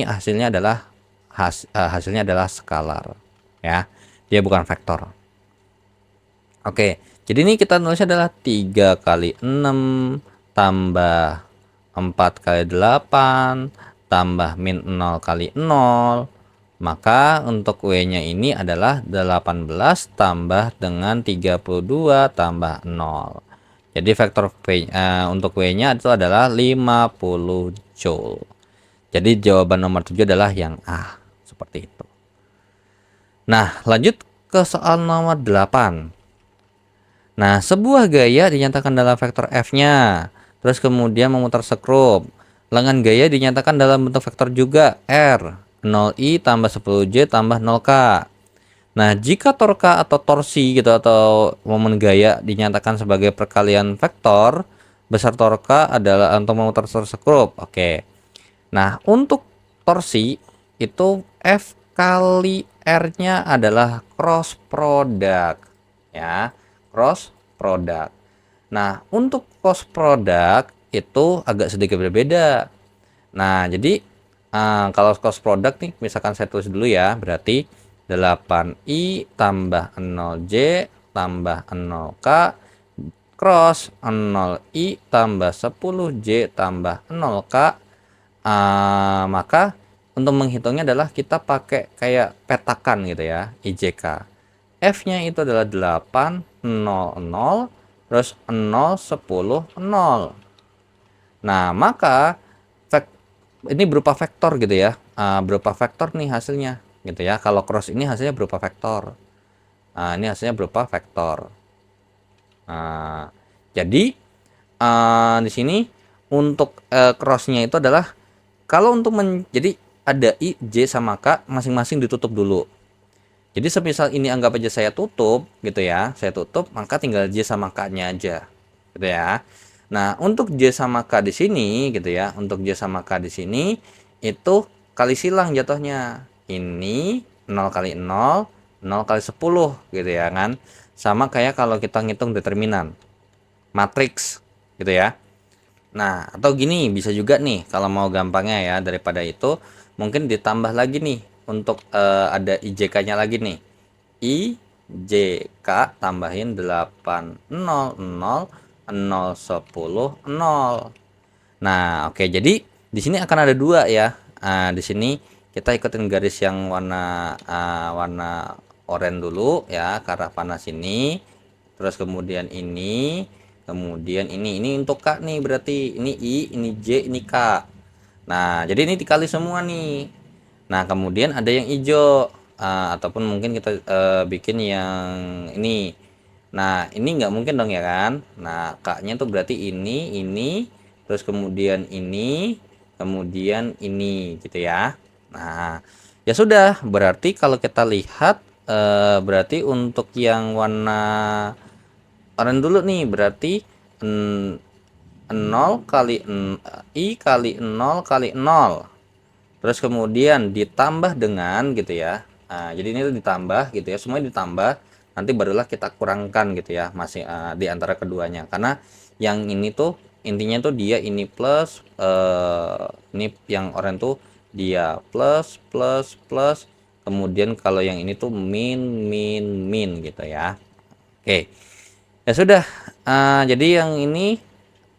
hasilnya adalah hasilnya adalah skalar, ya. Dia bukan vektor. Oke, jadi ini kita nulisnya adalah 3 kali 6 tambah 4 kali 8 tambah min 0 kali 0. Maka untuk W-nya ini adalah 18 tambah dengan 32 tambah 0. Jadi vektor untuk W-nya itu adalah 50 Joule. Jadi jawaban nomor 7 adalah yang A. Seperti itu. Nah, lanjut ke soal nomor 8. Nah, sebuah gaya dinyatakan dalam vektor F-nya, terus kemudian memutar skrup. Lengan gaya dinyatakan dalam bentuk vektor juga, R, 0I tambah 10J tambah 0K. Nah, jika torka atau torsi gitu atau momen gaya dinyatakan sebagai perkalian vektor, besar torka adalah untuk memutar skrup. Oke. Nah, untuk torsi itu F kali R-nya adalah cross product, ya. Cross product. Nah, untuk cross product itu agak sedikit berbeda. Nah, jadi kalau cross product nih, misalkan saya tulis dulu ya, berarti 8I tambah 0J tambah 0K cross 0I tambah 10J tambah 0K. Maka untuk menghitungnya adalah kita pakai kayak petakan gitu ya, IJK. F-nya itu adalah 8, 0, 0, terus 0, 10, 0. Nah, maka ini berupa vektor gitu ya. Berupa vektor nih hasilnya gitu ya. Kalau cross ini hasilnya berupa vektor. Ini hasilnya berupa vektor. Jadi di sini untuk crossnya itu adalah kalau untuk jadi ada I, J sama K masing-masing ditutup dulu. Jadi semisal ini anggap aja saya tutup gitu ya, saya tutup, maka tinggal J sama K-nya aja, gitu ya. Nah, untuk J sama K di sini gitu ya, untuk J sama K di sini itu kali silang jatuhnya. Ini 0 kali 0, 0 kali 10 gitu ya kan. Sama kayak kalau kita ngitung determinan matriks gitu ya. Nah, atau gini bisa juga nih kalau mau gampangnya ya, daripada itu mungkin ditambah lagi nih untuk ada IJK-nya lagi nih. I JK tambahin 8 0 0 0 10 0. Nah, oke, jadi di sini akan ada dua ya. Di sini kita ikutin garis yang warna oranye dulu ya ke arah panas ini. Terus kemudian ini, kemudian ini untuk K nih, berarti ini I, ini J, ini K. Nah, jadi ini dikali semua nih. Nah, kemudian ada yang hijau, ataupun mungkin kita bikin yang ini. Nah, ini nggak mungkin dong ya kan. Nah, K-nya tuh berarti ini, terus kemudian ini, kemudian ini gitu ya. Nah, ya sudah, berarti kalau kita lihat berarti untuk yang warna oranye dulu nih, berarti 0 kali I kali 0 kali 0. Terus kemudian ditambah dengan gitu ya. Nah, jadi ini tuh ditambah gitu ya, semuanya ditambah. Nanti barulah kita kurangkan gitu ya, masih di antara keduanya. Karena yang ini tuh intinya tuh dia ini plus, ini yang oranye tuh dia plus plus plus. Kemudian kalau yang ini tuh min min min gitu ya. Oke. Ya sudah. Jadi yang ini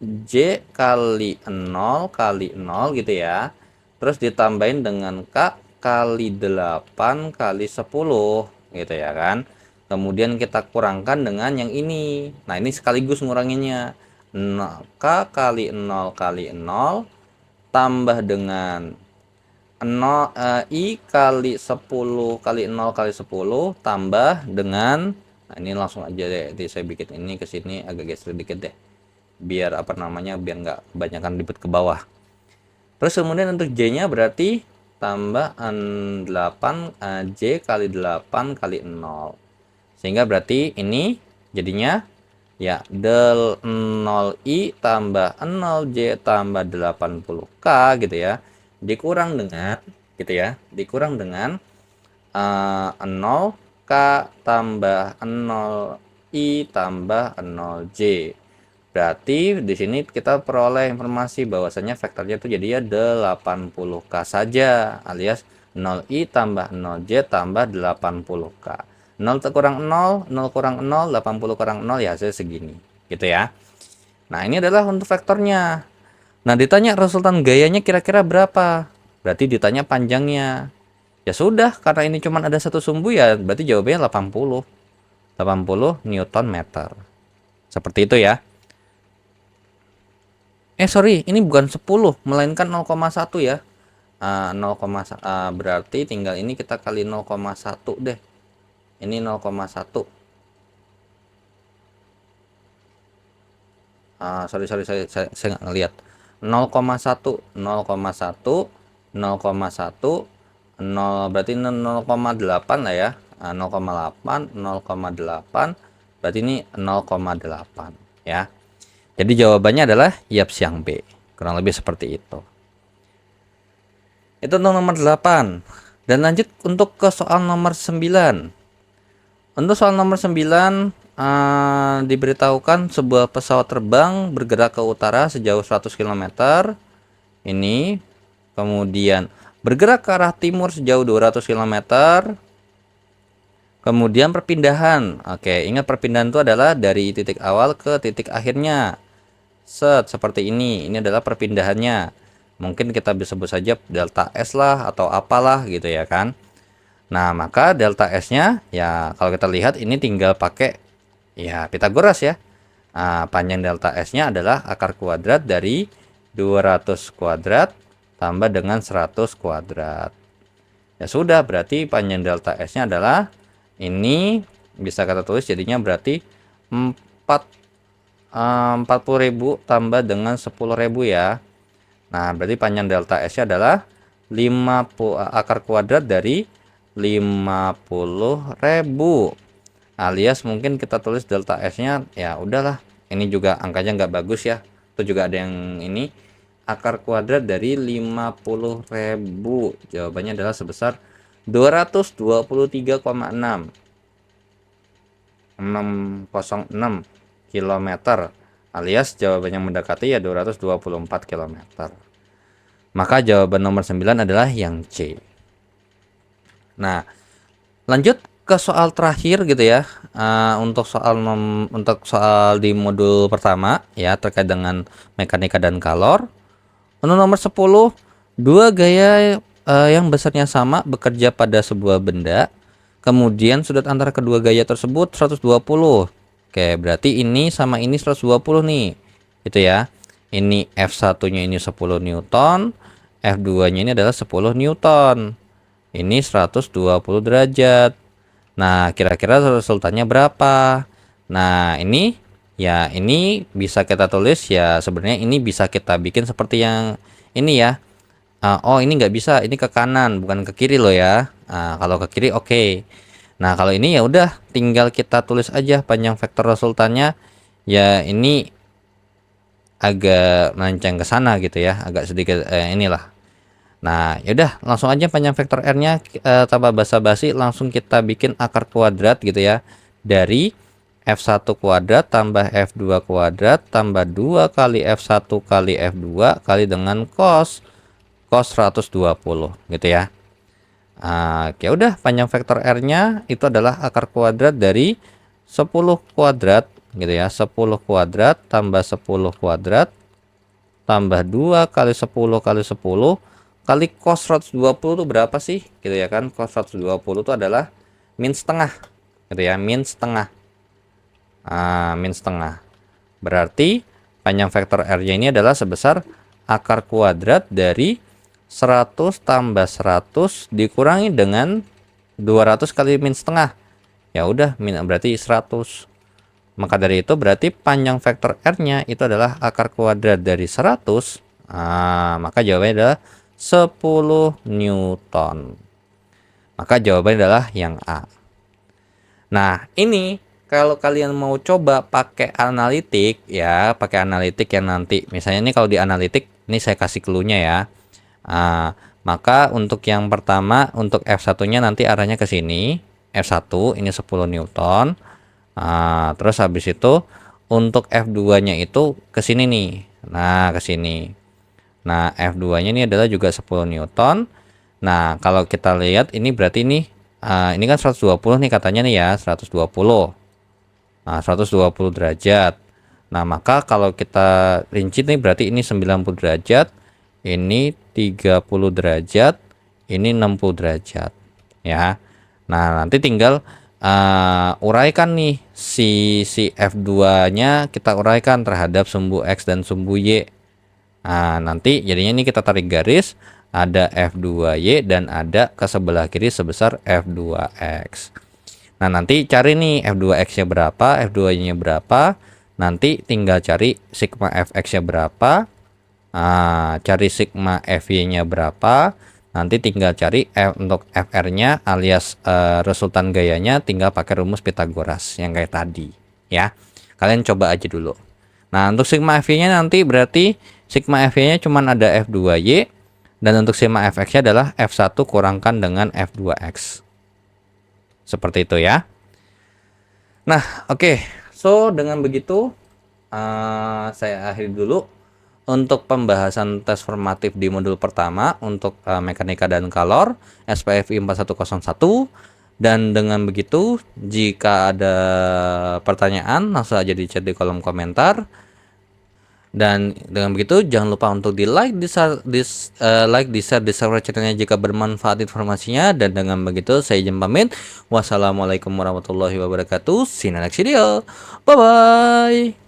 J kali 0 kali 0 gitu ya. Terus ditambahin dengan K kali 8 kali 10 gitu ya kan. Kemudian kita kurangkan dengan yang ini. Nah, ini sekaligus nguranginnya. K kali 0 kali 0 tambah dengan 0 I kali 10 kali 0 kali 10 tambah dengan, nah ini langsung aja deh. Jadi saya bikin ini ke sini agak geser dikit deh. Biar apa namanya, biar nggak kebanyakan ribet ke bawah. Terus kemudian untuk J-nya berarti tambah 8 J kali 8 kali 0. Sehingga berarti ini jadinya ya del 0I tambah 0J tambah 80K gitu ya. Dikurang dengan gitu ya. Dikurang dengan 0K tambah 0I tambah 0J. Berarti di sini kita peroleh informasi bahwasanya vektornya itu jadi ya 80K saja, alias 0I tambah 0J tambah 80K. 0 kurang 0, 0 kurang 0, 80 kurang 0 ya hasilnya segini. Gitu ya. Nah, ini adalah untuk vektornya. Nah, ditanya resultan gayanya kira-kira berapa? Berarti ditanya panjangnya. Ya sudah, karena ini cuma ada satu sumbu ya, berarti jawabannya 80. 80 Newton meter. Seperti itu ya. Sorry, ini bukan 10, melainkan 0,1 ya. 0, berarti tinggal ini kita kali 0,1 deh. Ini 0,1. Sorry, saya nggak ngeliat. 0,1, 0,1, 0,1, 0 berarti 0,8 lah ya. 0,8, 0,8, berarti ini 0,8 ya. Jadi jawabannya adalah Yapsiang B. Kurang lebih seperti itu. Itu untuk nomor 8. Dan lanjut untuk ke soal nomor 9. Untuk soal nomor 9 diberitahukan sebuah pesawat terbang bergerak ke utara sejauh 100 km. Ini kemudian bergerak ke arah timur sejauh 200 km. Kemudian perpindahan. Oke, ingat perpindahan itu adalah dari titik awal ke titik akhirnya. Seperti ini adalah perpindahannya. Mungkin kita bisa sebut saja delta S lah atau apalah gitu ya kan. Nah, maka delta S-nya ya kalau kita lihat ini tinggal pakai ya Pitagoras ya. Panjang delta S-nya adalah akar kuadrat dari 200 kuadrat tambah dengan 100 kuadrat. Ya sudah, berarti panjang delta S-nya adalah ini, bisa kita tulis jadinya berarti 40.000 tambah dengan 10.000 ya. Nah, berarti panjang delta S-nya adalah 50 akar kuadrat dari 50.000. Alias mungkin kita tulis delta S-nya ya udahlah. Ini juga angkanya nggak bagus ya. Itu juga ada yang ini akar kuadrat dari 50.000. Jawabannya adalah sebesar 223,6 606 km, alias jawaban yang mendekati ya 224 km. Maka jawaban nomor 9 adalah yang C. Nah, lanjut ke soal terakhir gitu ya, untuk soal di modul pertama ya terkait dengan mekanika dan kalor. Untuk nomor 10, dua gaya yang besarnya sama bekerja pada sebuah benda. Kemudian sudut antara kedua gaya tersebut 120. Oke, berarti ini sama ini 120 nih. Gitu ya. Ini F1-nya ini 10 Newton, F2-nya ini adalah 10 Newton. Ini 120 derajat. Nah, kira-kira resultannya berapa? Nah, ini ya ini bisa kita tulis ya, sebenarnya ini bisa kita bikin seperti yang ini ya. Oh, ini nggak bisa, ini ke kanan bukan ke kiri loh ya. Kalau ke kiri oke. Nah, kalau ini ya udah tinggal kita tulis aja panjang vektor resultannya. Ya ini agak melenceng ke sana gitu ya, agak sedikit inilah. Nah, yaudah langsung aja panjang vektor R-nya tanpa basa-basi langsung kita bikin akar kuadrat gitu ya. Dari F1 kuadrat tambah F2 kuadrat tambah 2 kali F1 kali F2 kali dengan cos 120 gitu ya. Ya udah panjang vektor R-nya itu adalah akar kuadrat dari 10 kuadrat gitu ya. 10 kuadrat tambah 10 kuadrat tambah 2 kali 10 kali 10 kali cos 120 itu berapa sih gitu ya kan. Cos 120 itu adalah min setengah gitu ya, min setengah. Min setengah berarti panjang vektor R-nya ini adalah sebesar akar kuadrat dari 100 tambah 100 dikurangi dengan 200 kali min setengah. Ya udah, berarti 100. Maka dari itu berarti panjang vektor R-nya itu adalah akar kuadrat dari 100. Maka jawabannya adalah 10 Newton. Maka jawabannya adalah yang A. Nah, ini kalau kalian mau coba pakai analitik ya, pakai analitik yang nanti misalnya ini kalau di analitik ini saya kasih clue-nya ya. Maka untuk yang pertama untuk F1-nya nanti arahnya ke sini. F1 ini 10 Newton. Terus habis itu untuk F2-nya itu ke sini nih. Nah, ke sini. Nah, F2-nya ini adalah juga 10 Newton. Nah, kalau kita lihat ini berarti ini kan 120 nih katanya nih ya, 120. Nah, 120 derajat. Nah, maka kalau kita rinci nih berarti ini 90 derajat, ini 30 derajat, ini 60 derajat ya. Nah, nanti tinggal uraikan nih si F2-nya kita uraikan terhadap sumbu X dan sumbu Y. Nanti jadinya ini kita tarik garis, ada F2Y dan ada ke sebelah kiri sebesar F2X. Nah, nanti cari nih F2X-nya berapa, F2Y-nya berapa. Nanti tinggal cari sigma Fx-nya berapa. Cari sigma Fy-nya berapa. Nanti tinggal cari untuk Fr-nya alias resultan gayanya tinggal pakai rumus Pitagoras yang kayak tadi ya. Kalian coba aja dulu. Nah, untuk sigma Fy-nya nanti berarti sigma Fy-nya cuma ada F2Y dan untuk sigma Fx-nya adalah F1 kurangkan dengan F2X. Seperti itu ya. Nah, oke. So, dengan begitu saya akhiri dulu untuk pembahasan tes formatif di modul pertama untuk mekanika dan kalor SPFI 4101. Dan dengan begitu, jika ada pertanyaan langsung aja di chat di kolom komentar. Dan dengan begitu jangan lupa untuk di like, di share, di subscribe channelnya jika bermanfaat informasinya. Dan dengan begitu saya izin pamit. Wassalamualaikum warahmatullahi wabarakatuh. See you next video. Bye bye.